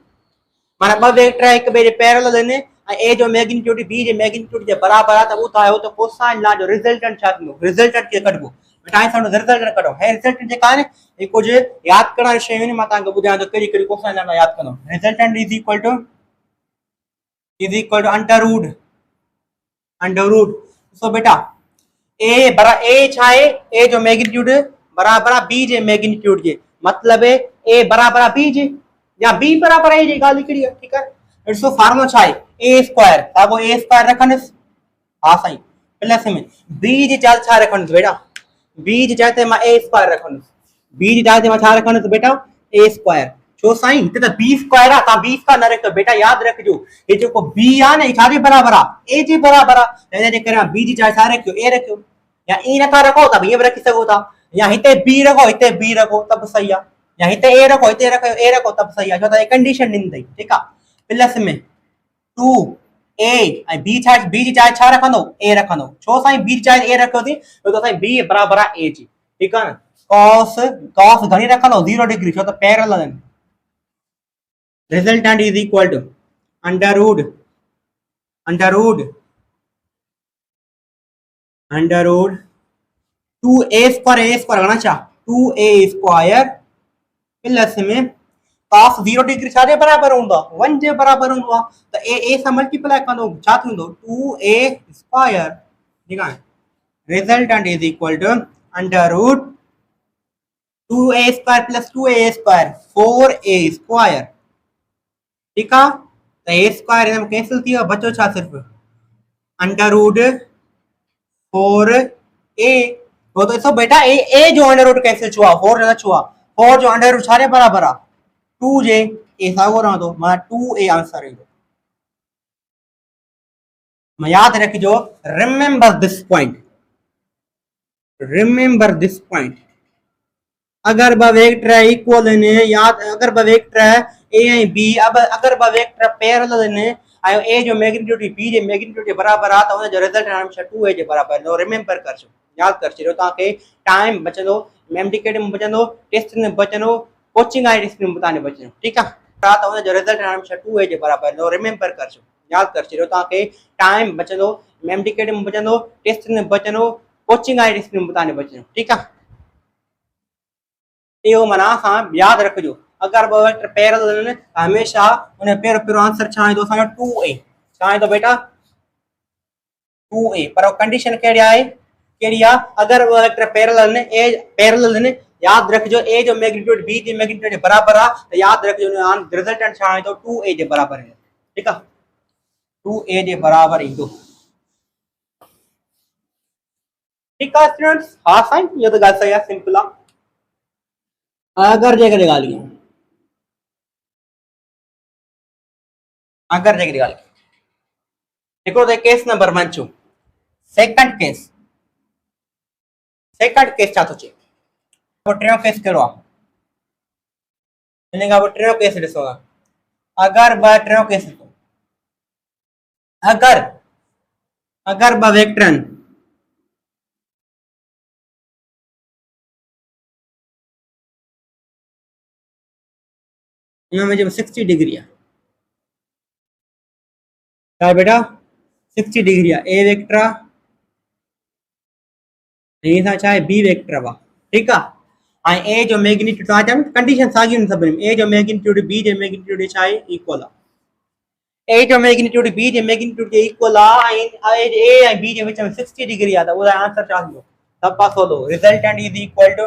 माना ॿ वेक्टर हिक ॿिए जे पैरेलल आहिनि ऐं ए जो मैग्नीट्यूड बी जे मैग्नीट्यूड जे बराबर आहे त उहो तव्हां त कोसाइन लॉ जो रिज़ल्टेंट छा थींदो रिज़ल्टेंट खे कढबो बेटा ऐं सम्झो रिज़ल्टेंट कढो हे रिज़ल्टेंट जेका आहे न हे कुझु यादि करण जी शयूं आहिनि मां तव्हांखे ॿुधायां थो कहिड़ी कहिड़ी कोसाइन लॉ यादि कंदो resultant is equal to under root so बेटा ए छा आहे ए जो मैग्नीट्यूड बराबर आहे बी जे मैग्नीट्यूड जे मतलब ए बराबर आहे बी जे या बी बराबर आहे जी ॻाल्हि हिकिड़ी आहे ठीकु आहे ॾिसो फार्मूलो छा आहे ए स्क्वायर साॻियो ए स्क्वायर रखंदुसि हा साईं प्लस में बी जी जाइ छा रखंदुसि बेटा बी जी जाइ ते मां ए स्क्वायर रखंदुसि बी जी जाइ ते मां छा रखंदुसि बेटा ए स्क्वायर छो साईं हिते त बी स्क्वायर आहे तव्हां बी स्क्वायर न रखियो बेटा यादि रखिजो हे जेको बी आहे न हे छाजे बराबर आहे ए जे बराबर आहे त हिन जे करे बी जी जाइ छा रखियो ए रखियो या ई नथा रखो त ईअं बि रखी सघो था या हिते बी रखो हिते बी रखो त बि सही आहे या हिते ए रखो हिते रखो ए रखो त बि सही आहे छो त कंडीशन ॾिनी अथई ठीकु आहे प्लस में 2 ए ऐं बी छा बी जी जाइ छा रखंदो ए रखंदो छो साईं बी जी जाइ ए रखियो थी छो त साईं बी बराबर आहे ए जी ठीकु आहे न कॉस घणी रखंदो 0 डिग्री छो त पैरेलल आहिनि resultant is equal to under root 2a square घणा छा 2a स्क्वायर प्लस में cos 0 डिग्री छाजे बराबर हूंदो आहे 1 जे बराबर हूंदो आहे त ए सां मल्टीप्लाई कंदो छा थींदो 2a स्क्वायर ठीकु आहे resultant is equal to under root 2a square plus 2a square 4a square ठीकु आहे त ए स्क्वायर हिन में कैंसिल थी वियो बचो छा सिर्फ़ु अंडर रूट 4a वो तो इसो बेटा ए जो अंडर रूट कैंसिल छुआ 4 न छुआ 4 जो अंडर रूट छारे बराबर आ 2 जे ए सागो रहंदो मां 2a आंसर ईंदो मैं याद रखिजो रिमेंबर दिस पॉइंट अगर ब वेक्टर इक्वल ने याद अगर ब वेक्टर ए ऐं बी अब अगर ब वेक्टर पैरेलल ने ऐं ए जो मैग्नीट्यूड बी जे मैग्नीट्यूड जे बराबर आहे त उन जो रिजल्ट हमेशा 2a जे बराबर ईंदो रिमेंबर करजो याद कर छॾियो तव्हांखे टाइम बचंदो मेमोरी में बचंदो टेस्ट में बचंदो कोचिंग आई टेस्ट में तव्हांखे बचंदो ठीकु आहे त उन जो रिजल्ट हमेशा 2a जे बराबर ईंदो रिमेंबर करजो याद कर छॾियो तव्हांखे टाइम बचंदो मेमोरी में बचंदो टेस्ट में बचंदो कोचिंग आई टेस्ट में तव्हांखे बचंदो ठीकु आहे इहो माना असां यादि रखिजो अगरि ॿ वेक्टर पैरेलल आहिनि त हमेशह उन पहिरियों आंसर छा ईंदो असांजो 2a छा ईंदो बेटा 2a पर कंडीशन कहिड़ी आहे अगरि ॿ वेक्टर पैरेलल आहिनि यादि रखिजो ए जो मैग्नीट्यूड बी जे मैग्नीट्यूड जे बराबर आहे त यादि रखिजो रिजल्टेंट छा ईंदो 2a जे बराबर ईंदो ठीकु आहे 2a जे बराबर ईंदो ठीकु आहे स्टूडेंट्स हा साईं इहो त ॻाल्हि सही आहे सिंपल आहे अगर जेकॾहिं ॻाल्हि हिकिड़ो त केस नंबर 1 चो सेकंड केस छा थो चए पोइ टियों केस कहिड़ो आहे हिन खां पोइ टियों केस ॾिसो अगरि टियों केस अगरि ॿ वेक्टर आहिनि में जब 60 डिग्री है बेटा 60 डिग्री है ए वेक्टर है बी वेक्टर वा ठीक है ए जो मैग्नीट्यूड कंडीशन साॻी सब ए जो मैग्नीट्यूड बी जे मैग्नीट्यूड इक्वल है ए जो मैग्नीट्यूड बी जे मैग्नीट्यूड के इक्वल है ए एंड बी जे विच में 60 डिग्री है तो वो आंसर छा थींदो सब पासो लो resultant is equal to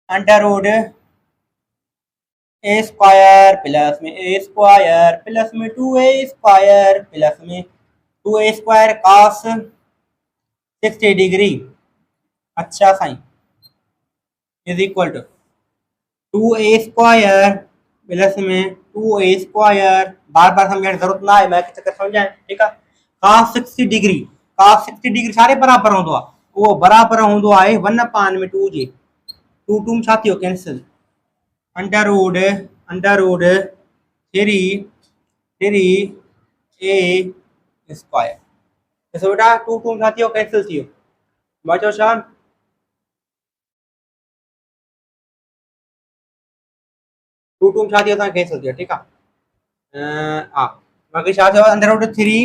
under root a square plus में a स्क्वायर प्लस में 2a स्क्वायर प्लस में 2a स्क्वायर cos 60 डिग्री। अच्छा साईं is equal to 2a² plus में 2a²। बार बार समझाने की जरूरत ना है, मैं चक्कर समझाए ठीक है। cos 60 डिग्री, cos 60 डिग्री सारे बराबर होंदो आ, वो बराबर होंदो आहे 1/2 जे। 2 छा थियो कैंसिल, अंडर रूट 3a²। ॾिसो बेटा 2 छा थियो कैंसिल थियो, बचो छा 2 छा थियो असांखे कैंसिल थियो ठीकु आहे। हा बाक़ी छा थियो अंडर रूट 3a।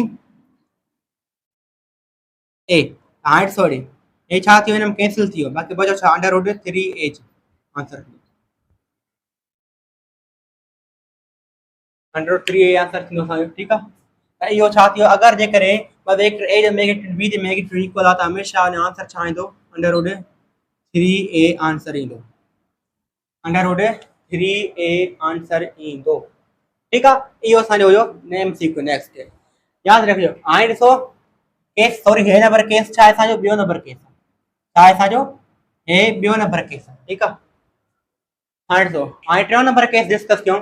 हाणे सॉरी ए छा थियो हिन में कैंसिल थियो, बाक़ी बचो छा under root 3h answer. Under root 3a answer थींदो असांजो ठीकु आहे। त इहो छा थियो, अगरि जेकॾहिं ॿ वेक्टर ए जो मैग्नीट्यूड बी जे मैग्नीट्यूड इक्वल आहे त हमेशह हुन जो आंसर छा ईंदो, अंडर रूट 3a आंसर ईंदो। अंडर रूट 3a आंसर ईंदो ठीकु आहे। इहो असांजो हुयो नेम सीक्वेंस। नेक्स्ट यादि रखिजो। हाणे ॾिसो केस, सॉरी हे नंबर केस छा आहे असांजो, ॿियो नंबर केस छा आहे असांजो, हे ॿियो नंबर केस आहे ठीकु आहे। हाणे ॾिसो हाणे टियों नंबर केस डिस्कस कयूं।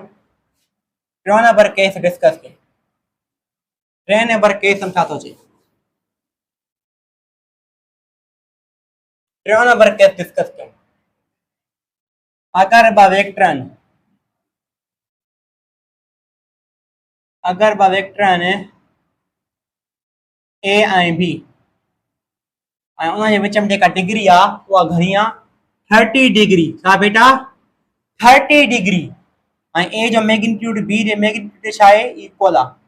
टियों नंबर केस डिस्कस कयूं। टे नंबर केस में छा थो चए, टियों नंबर केस डिस्कस कयूं। अगरि ॿ वेक्टर आहिनि, अगरि ॿ वेक्टर आहिनि ए ऐं बी, ऐं उन जे विच में जेका डिग्री आहे उहा घणी आहे 30 डिग्री। छा बेटा 30 डिग्री। ऐं ए जो मैग्नीट्यूड बी जे मैग्नीट्यूड छा आहे इक्वल आहे।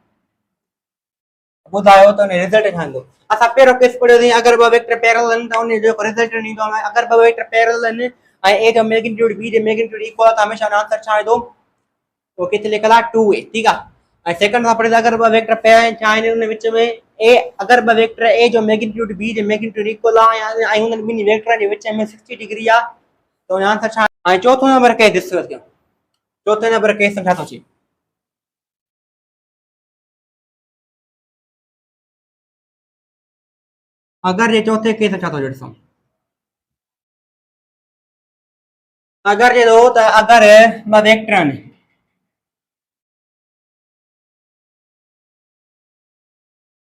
ॿुधायो त हुन रिज़ल्ट छा ईंदो। असां पहिरियों केस पढ़ियोसीं, अगरि ॿ वेक्टर पैरेलल आहिनि त उन जो रिज़ल्ट ईंदो आहे। अगरि ॿ वेक्टर पैरेलल आहिनि ऐं ए जो मैग्नीट्यूड बी जे मैग्नीट्यूड इक्वल आहे त हमेशह हुन आंसर छा ईंदो, वो किथे लिखियल आहे 2a ठीकु आहे। ऐं सेकंड सां पढ़े अगरि ॿ वेक्टर पिया आहिनि छा आहिनि उन विच में ए, अगरि ॿ वेक्टर ए जो मैग्नीट्यूड बी जे मैग्नीट्यूड इक्वल आहे ऐं उन्हनि ॿिन्ही वेक्टरनि जे विच में 60 डिग्री आहे त हुन आंसर छा। ऐं चौथों नंबर केस डिस्कस कयूं। चौथे नंबर केस में छा थो चए, अगरि जे चौथे केस में छा थो चए ॾिसो। अगरि जे त अगरि ॿ वेक्टर आहिनि,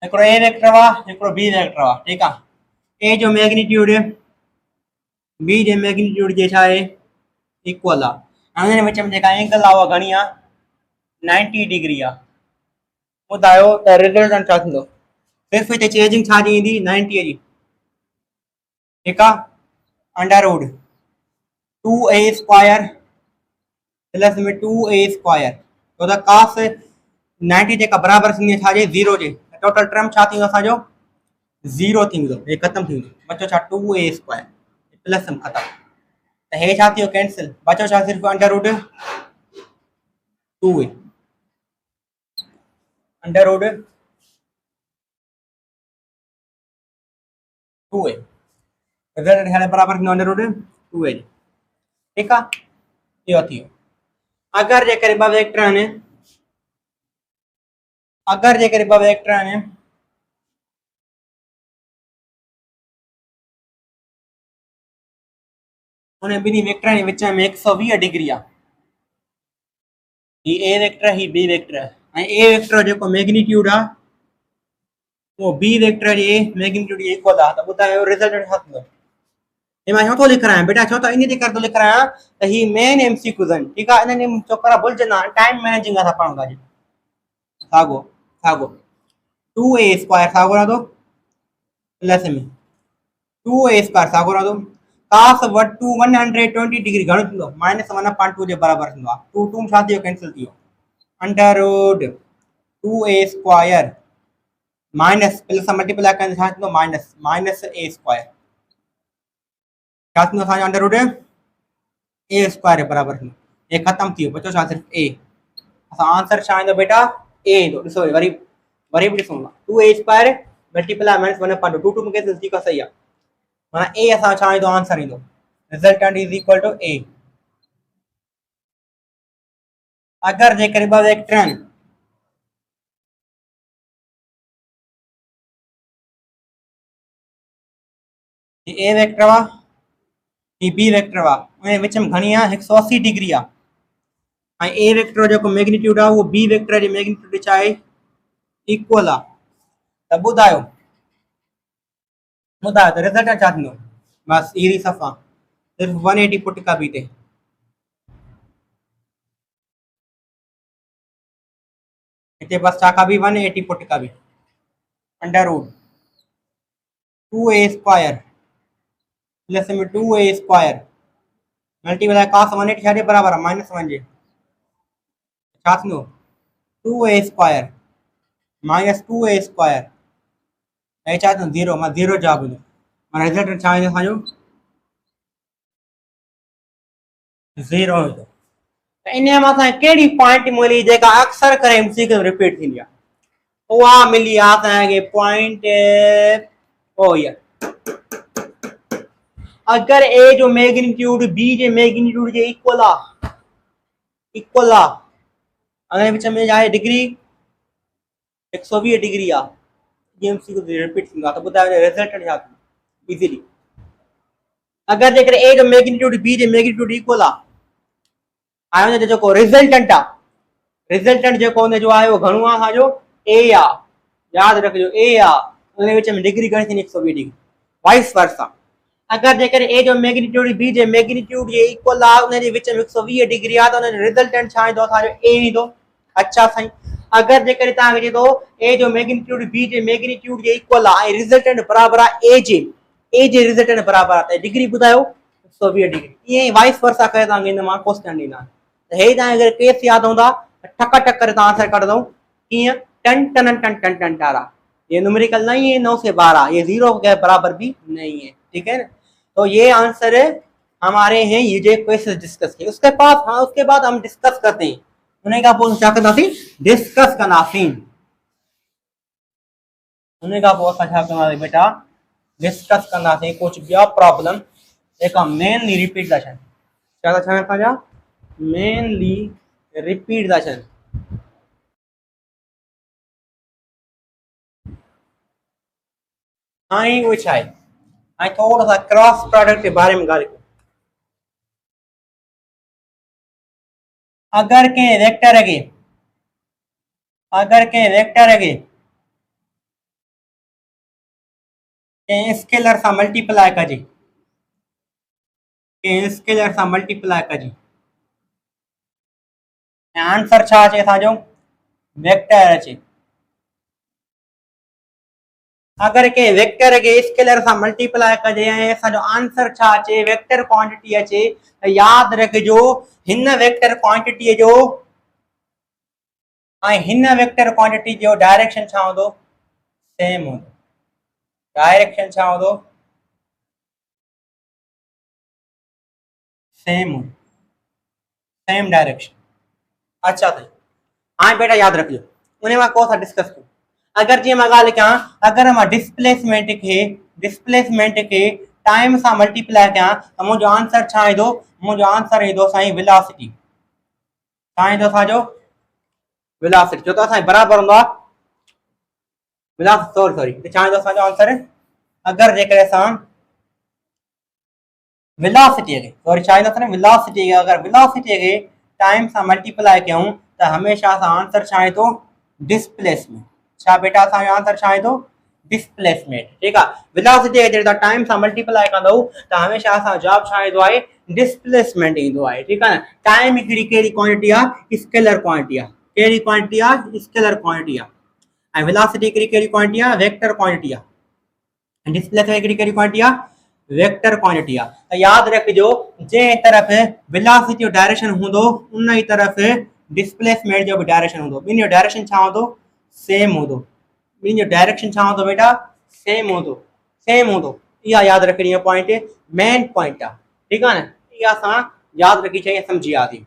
हिकिड़ो ए वेक्टर आहे हिकिड़ो बी वेक्टर आहे ठीकु आहे। ए जो मैग्नीट्यूड बी जे मैग्नीट्यूड जे छा आहे इक्वल आहे ऐं हुन विच में जेका एंगल आहे उहा घणी आहे 90 डिग्री आहे। ॿुधायो त रिज़ल्ट छा थींदो, सिर्फ़ु हिते चेंजिंग छा जी ईंदी 90 जी ठीकु आहे। अंडर रूट 2a² प्लस में 2a², छो त cos 90 जेका बराबर थींदी आहे छाजे 0 जे, टोटल टर्म छा थींदो असांजो 0 थींदो, हे ख़तम थींदो। बचो छा 2a² प्लस में ख़तम। त हे छा थियो कैंसिल, बचो छा सिर्फ़ु under root 2a। Under root 2a result हाणे बराबर थींदो अंडर रूट 2a ठीकु आहे। इहो थी वियो। अगरि जेकॾहिं ॿ वेक्टर आहिनि, अगरि जेकॾहिं ॿ वेक्टर आहिनि उन ॿिन्ही वेक्टरनि जे विच में 120 डिग्री आहे। ही ए वेक्टर ही बी वेक्टर ऐं ए वेक्टर जेको मैग्नीट्यूड आहे वो बी वेक्टर जे मैग्नीट्यूड जे इक्वल आहे। त ॿुधायो रिज़ल्ट छा थींदो। हे मां छो थो लिख रहा बेटा, छो त इन जे करे थो लिख रहा त ही मेन एमसीक्यूज़ आहिनि ठीकु आहे। इन्हनि छोकरा भुलिजंदा टाइम मैनेजिंग असां पढ़ूं था। साॻो साॻो 2a² साॻो रहंदो प्लस में 2a² साॻो रहंदो। cos 120 डिग्री घणो थींदो -1/2 जे बराबर थींदो आहे। 2 छा थियो कैंसिल थियो, under root 2a² minus plus सां मल्टीप्लाई कनि छा थींदो -a²। छा थींदो असांजो अंडर रूट a² जे बराबर थींदो। हे ख़तम थी वियो, बचो छा सिर्फ़ु a। असां आंसर छा ईंदो बेटा a ईंदो। ॾिसो वरी बि ॾिसूं 2a² मल्टीप्लाई -1/2 2 में कैंसिल थी सही आहे, माना a असां छा ईंदो आंसर ईंदो। Resultant is equal to a। अगरि जेकॾहिं ॿ वेक्टर आहिनि, ए वेक्टर वा ये बी वेक्टर वा उन विच में घणी आहे 180 डिग्री आहे ए वेक्टर जो मैग्नीट्यूड आहे वो बी वेक्टर जे मैग्नीट्यूड छा आहे इक्वल आहे त ॿुधायो त रिजल्ट छा थींदो बस ईरी सफ़ा सिर्फ 180 पुट का बी थे इतने बस छा का भी 180 पुट का भी under root 2a square plus में 2a स्क्वायर मल्टीप्लाई cos 180 छा बराबर है -1 जे छा थींदो 2a square minus 2a square ऐं छा थींदो 0 मां 0 जवाब ईंदो माना रिजल्ट छा ईंदो असांजो 0 ईंदो त इन में असांखे कहिड़ी पॉइंट मिली जेका अक्सर करे एमसीक्यू रिपीट थींदी आहे उहा मिली आहे असांखे पॉइंट ओ यार अगर ए जो मैग्नीट्यूड बी जे मैग्नीट्यूड जे इक्वल आहे अगर विच में आहे डिग्री 120 डिग्री आहे एमसीक्यू रिपीट थींदो आहे त ॿुधायो रिजल्ट छा थींदो इजीली अगर जेकर ए जो मैग्नीट्यूड बी जे मैग्नीट्यूड इक्वल आहे हुनजो जेको रिजल्टेंट जेको हुनजो आहे उहो घणो आहे असांजो ए आहे यादि रखिजो ए आहे हुन विच में डिग्री घणी थींदी 120 डिग्री वाइस वर्सा अगर जेकर ए जो मैग्नीट्यूड बी जे मैग्नीट्यूड जे इक्वल आहे हुनजे विच में 120 डिग्री आहे त हुनजो रिजल्टेंट छा ईंदो असांजो ए ईंदो अच्छा साईं अगर जेकर तव्हांखे चए थो ए जो मैग्नीट्यूड बी जे मैग्नीट्यूड जे इक्वल आहे ऐं रिजल्टेंट बराबर आहे ए जे रिजल्टेंट बराबर आहे त डिग्री ॿुधायो 120 डिग्री ईअं ई वाइस वर्सा करे तव्हांखे हिन मां क्वेश्चन ॾींदा त हे तव्हांखे अगरि केस यादि हूंदा त ठक ठक करे तव्हां आंसर कढंदो कीअं टन टन टन टन टन टारा ये न्यूमेरिकल नहीं है 9 से 12 ये 0 के बराबर भी नहीं है ठीक है ना तो ये आंसर हमारे हैं ये जो क्वेश्चन डिस्कस किए उसके बाद हम डिस्कस करते हैं उन्हें का पोस्ट क्या करना थी डिस्कस करना थी उन्हें का पोस्ट अच्छा करना थी बेटा डिस्कस करना थी कुछ भी प्रॉब्लम एक मेनली रिपीट दर्शन क्या दर्शन था जा mainly repeat Darshan I which है आई थोड़ा सा क्रॉस प्रोडक्ट के बारे में ॻाल्हि अगर के वेक्टर के स्केलर सा मल्टीप्लाई कजे आंसर छा अचे असांजो वेक्टर अचे अगर के वेक्टर के स्केलर सा मल्टीप्लाई कजे ऐं असांजो आंसर छा अचे वेक्टर क्वांटिटी अचे त यादि रखिजो हिन वेक्टर क्वांटिटी जो ऐं हिन वेक्टर क्वांटिटी जो डायरेक्शन छा हूंदो सेम हूंदो डायरेक्शन छा हूंदो सेम डायरेक्शन अच्छा तो हाँ बेटा याद रखियो उन्हें मां को सा डिस्कस करूं अगर जी मैं ॻाल्हि कयां अगर मां डिस्प्लेसमेंट के टाइम सां मल्टीप्लाई कयां त मुंहिंजो आंसर छा ईंदो मुंहिंजो आंसर ईंदो साईं वेलोसिटी छा ईंदो असांजो वेलोसिटी छो त असांजे बराबरि हूंदो आहे सॉरी त छा ईंदो असांजो आंसर अगरि जेकर असां वेलोसिटी खे सॉरी छा ईंदो असांजो वेलोसिटी खे अगरि वेलोसिटी खे टाइम सां मल्टीप्लाई कयूं त हमेशह असां आंसर छा ईंदो डिस्प्लेसमेंट छा बेटा असांजो आंसर छा ईंदो डिस्प्लेसमेंट ठीक है वेलोसिटी के जरिए टाइम सां मल्टीप्लाई कंदो त हमेशा असां जवाब छा ईंदो आहे डिस्प्लेसमेंट ईंदो आहे ठीक है ना टाइम हिकिड़ी कहिड़ी क्वांटिटी आहे स्केलर क्वांटिटी आहे कहिड़ी क्वांटिटी आहे स्केलर क्वांटिटी आहे ऐं वेलोसिटी हिकिड़ी कहिड़ी क्वांटिटी आहे वेक्टर क्वांटिटी आहे डिस्प्लेसमेंट हिकिड़ी कहिड़ी क्वांटिटी आहे वेक्टर क्वांटिटी आहे त यादि रखिजो जंहिं तरफ़ वेलोसिटी जो डायरेक्शन हूंदो उन ई तरफ़ डिस्प्लेसमेंट जो भी डायरेक्शन हूंदो ॿिनि जो डायरेक्शन छा हूंदो सेम हूंदो ॿिनि जो डायरेक्शन छा हूंदो बेटा सेम हूंदो इहा यादि रखणी आहे पॉइंट मेन पॉइंट आहे ठीकु आहे न इहा असां यादि रखी शइ सम्झी वियासीं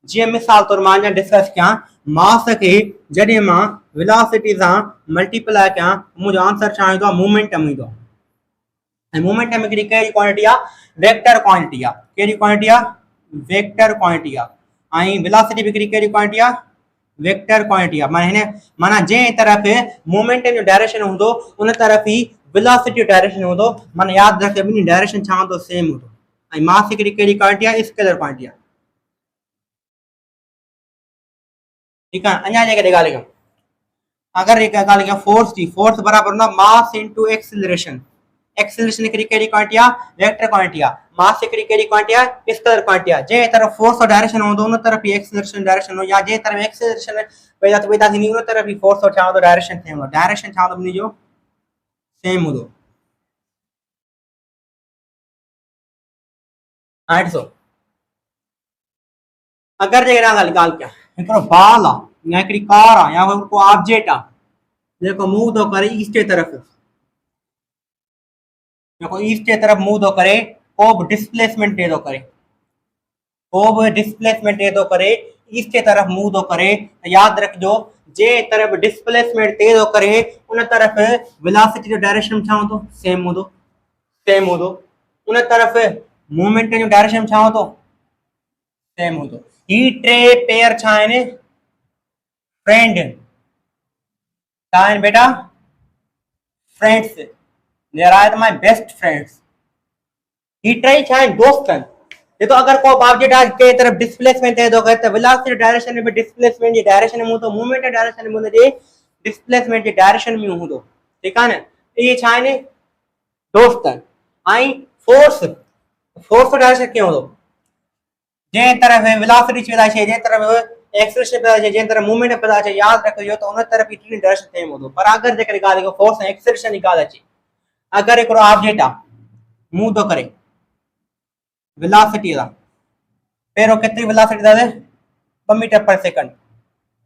जीअं मिसाल तौर मां अञा डिस्कस कयां मास खे जॾहिं मां वेलोसिटी सां मल्टीप्लाई कयां मुंहिंजो आंसर छा ईंदो आहे मोमेंटम ईंदो आहे ऐं मोमेंटम हिकिड़ी कहिड़ी क्वांटिटी आहे वेक्टर क्वांटिटी आहे कहिड़ी क्वांटिटी आहे वेक्टर क्वांटिटी आहे ऐं वेलोसिटी भी हिकिड़ी कहिड़ी क्वांटिटी आहे वेक्टर क्वांटिटी आहे माना जंहिं तरफ़ मोमेंटम जो डायरेक्शन हूंदो उन तरफ़ ही वेलोसिटी डायरेक्शन हो तो मन याद रखे बिनी डायरेक्शन छा तो सेम हो तो आई मास हिकड़ी केड़ी क्वांटिटी है स्केलर क्वांटिटी है ठीक है अन्या जगह ॻाल्हि कयूं अगर एक ॻाल्हि कयूं फोर्स जी फोर्स बराबर ना मास इनटू एक्सीलरेशन एक्सीलरेशन हिकड़ी केड़ी क्वांटिटी है वेक्टर क्वांटिटी है मास हिकड़ी केड़ी क्वांटिटी है स्केलर क्वांटिटी है जे तरफ फोर्स और डायरेक्शन हो उन तरफ ही एक्सीलरेशन डायरेक्शन हो या जे तरफ एक्सीलरेशन पैदा थी उन तरफ ही फोर्स और छा डायरेक्शन सेम हो डायरेक्शन छा बिनी जो सेम हो हाइट सो अगर जे ॻाल्हि कयां हिकिड़ो बाल आहे या हिकिड़ी कार आहे या को ऑब्जेक्ट आहे जेको मूव थो करे ईस्ट जे तरफ़ जेको ईस्ट जे तरफ़ मूव थो करे को बि डिस्प्लेसमेंट ॾे थो करे को बि डिस्प्लेसमेंट ॾे थो करे ईस्ट जे तरफ़ मूव थो करे त यादि रखिजो जे तरफ़ डिस्प्लेसमेंट ॾे थो करे उन तरफ़ वेलोसिटी जो डायरेक्शन छा हूंदो सेम हूंदो उन तरफ़ मूवमेंट जो डायरेक्शन छा हूंदो सेम हूंदो ही टे पेयर छा आहिनि फ्रेंड छा आहिनि बेटा friends there are my best friends ही टे छा आहिनि दोस्त आहिनि देखो अगर को ऑब्जेक्ट आज के तरफ डिस्प्लेसमेंट है तो कहते हैं वेलोसिटी डायरेक्शन में डिस्प्लेसमेंट की डायरेक्शन में तो मूवमेंट डायरेक्शन में जे डिस्प्लेसमेंट की डायरेक्शन में हो तो ठीक है ना ये छा आहिनि दोस्त आहिनि आई फोर्स डायरेक्शन क्यों हो जे तरफ वेलोसिटी पैदा छे जे तरफ एक्सेलरेशन पैदा छे जे तरफ मूवमेंट पैदा छे याद रखियो तो उन तरफ इतनी डायरेक्शन सेम हो पर अगर जेकर गाल को फोर्स एक्सेलरेशन की गाल अचे अगर एक ऑब्जेक्ट आ मूव तो करे वेलोसिटी दा पेरो केतरी वेलोसिटी दा 2 मीटर पर सेकंड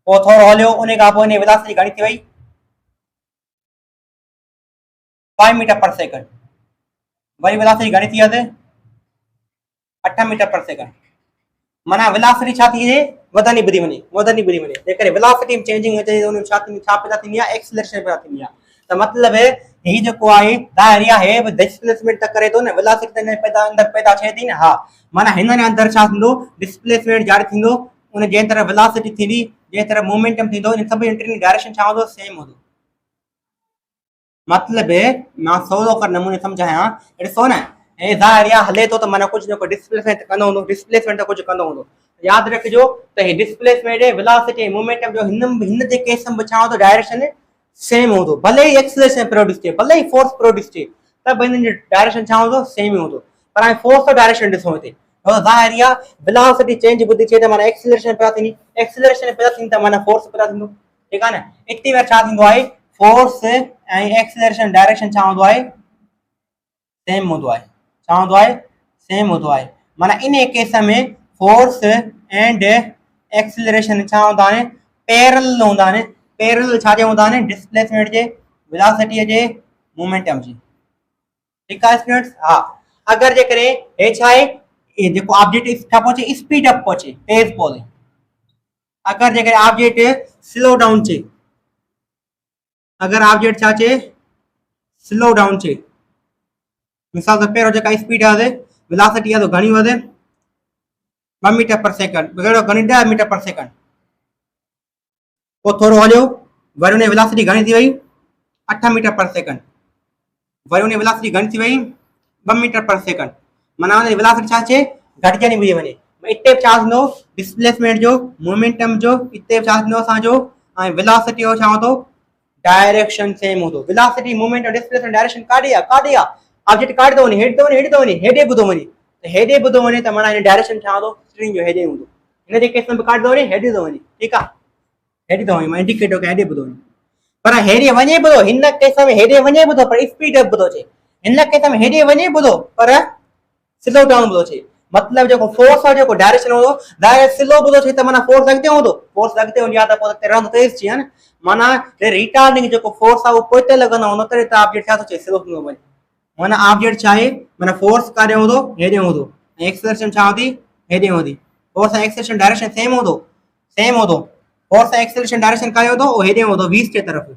वो थोरो हलियो उन का पोइ वेलोसिटी घणी थी वई 5 metre per second worry velocity घणी थी वधे 8 मीटर पर सेकंड माना वेलोसिटी छा थी वधंदी बुधी वने जेकर वेलोसिटी में चेंजिंग अचे उन छा पैदा थींदी आहे एक्सेलरेशन पैदा थींदी आहे त मतलब ही जो आहे दायरा है डिस्प्लेसमेंट त करे तो न वेलोसिटी त पैदा अंदर पैदा छे थी न हां माना हिन अंदर छा थींदो डिस्प्लेसमेंट जारी थींदो उन जे तरह वेलोसिटी थींदी जे तरह मोमेंटम थींदो इन सभी इंटरनल डायरेक्शन छा हूंदो सेम हूंदो मतलब मां सवलो कर नमूने समझाया ॾिसो न ए दायरा हले तो माना कुछ न कुछ डिस्प्लेसमेंट कंदो हूंदो डिस्प्लेसमेंट त कुछ कंदो हूंदो याद रखिजो त हे डिस्प्लेसमेंट वेलोसिटी मोमेंटम जो हिन जे केस में छा हूंदो डायरेक्शन सेम होदो भले ही एक्सेलरेशन प्रोड्यूस थे भले ही फोर्स प्रोड्यूस थे तब इन डायरेक्शन छा होदो सेम ही होदो पर आई फोर्स तो डायरेक्शन दिसो थे तो ज़ाहिर है वेलोसिटी चेंज बुद्धि छे त माने एक्सेलरेशन पैदा थींदी त माने फोर्स पैदा थींदो ठीक है ना इतनी बार छा थींदो आहे फोर्स ए एक्सेलरेशन डायरेक्शन छा होदो आहे सेम होदो आहे छा होदो आहे सेम होदो आहे माने इन केस में फोर्स एंड एक्सेलरेशन छा होंदा आहिनि पैरेलल हूंदा आहिनि पैरेलल छाजे हूंदा आहिनि डिस्प्लेसमेंट जे वेलोसिटी जे मोमेंटम जी ठीक है स्टूडेंट्स हां अगर जे करे हे छा आहे ये देखो ऑब्जेक्ट छा पहुंचे स्पीड अप पहुंचे तेज बोले अगर जे करे ऑब्जेक्ट स्लो डाउन चे अगर ऑब्जेक्ट छा चे स्लो डाउन चे मिसाल तो पेरो जेका स्पीड आहे वेलोसिटी आहे तो घणी वधे 2 मीटर पर सेकंड बगैर घणी 10 मीटर पर सेकंड वो थोरो हलियो वरी उन वेलोसिटी घणी थी वई 8 मीटर पर सेकंड वरी उन वेलोसिटी घणी थी वई 2 मीटर पर सेकंड माना उन वेलोसिटी छा छे घटजनी बुझी वने इते छा थींदो डिस्प्लेसमेंट जो मोमेंटम जो इते छा थींदो असांजो ऐं वेलोसिटी जो छा होतो डायरेक्शन सेम होतो वेलोसिटी मोमेंट और डिस्प्लेसमेंट डायरेक्शन काढे आ ऑब्जेक्ट काढ दो वने हेडे बुधो वने त हेडे बुधो वने त माना इन डायरेक्शन छा होतो स्ट्रिंग जो हेडे होतो इन जे केस में काढ दो वने हेडे दो वने ठीक आ हेडे दो वने इंडिकेटर के हेडे बुधो पर हेडे वने बुधो हिन केस में हेडे वने बुधो पर स्पीड अप बुधो छे हिन केस में हेडे वने बुधो पर स्लो डाउन बुधो छे मतलब जो फोर्स है जो डायरेक्शन हो डायरेक्ट स्लो बुधो छे त माना फोर्स लगते हो तो फोर्स लगते हो या त पोते रंग तेज छे न माना रिटार्डिंग जो फोर्स आ वो पोते लगन हो तरे त ऑब्जेक्ट छा तो छे स्लो थो बने माना ऑब्जेक्ट चाहे माना फोर्स कार्य हो तो हेडे हो तो एक्सेलरेशन छा होती हेडे होती फोर्स एक्सेलरेशन डायरेक्शन सेम हो तो फोर्स एक्सेलरेशन डायरेक्शन कार्य हो तो वो हेडे हो तो ईस्ट के तरफ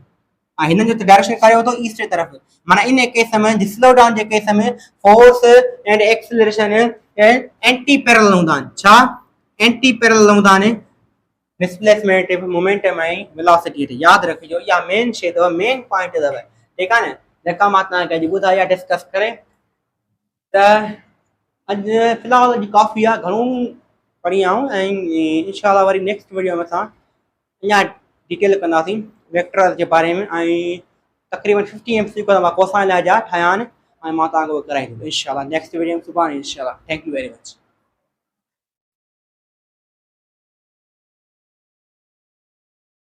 आ हिन जो डायरेक्शन कार्य हो तो ईस्ट के तरफ माना इन केस में स्लो डाउन के केस में force and acceleration anti parallel होंदा छा एंटी पैरेलल होंदा डिस्प्लेसमेंट मोमेंटम एंड वेलोसिटी याद रखिजो या मेन शे दवा मेन पॉइंट दवा ठीक है ना जेका मां तव्हांखे अॼु ॿुधाया डिस्कस करे। त अॼु फ़िलहाल अॼु काफ़ी आहे, घणो पढ़ी आऊं ऐं इंशाल्लाह वरी नेक्स्ट वीडियो में असां अञा डिटेल कंदासीं वेक्टर्स जे बारे में ऐं तक़रीबन 50 MCQ मां कोसाइन लाइ जा ठाहिया आहिनि ऐं मां तव्हांखे उहे कराईंदुमि इंशाल्लाह नेक्स्ट वीडियो में सुभाणे इंशाल्लाह। Thank you very much.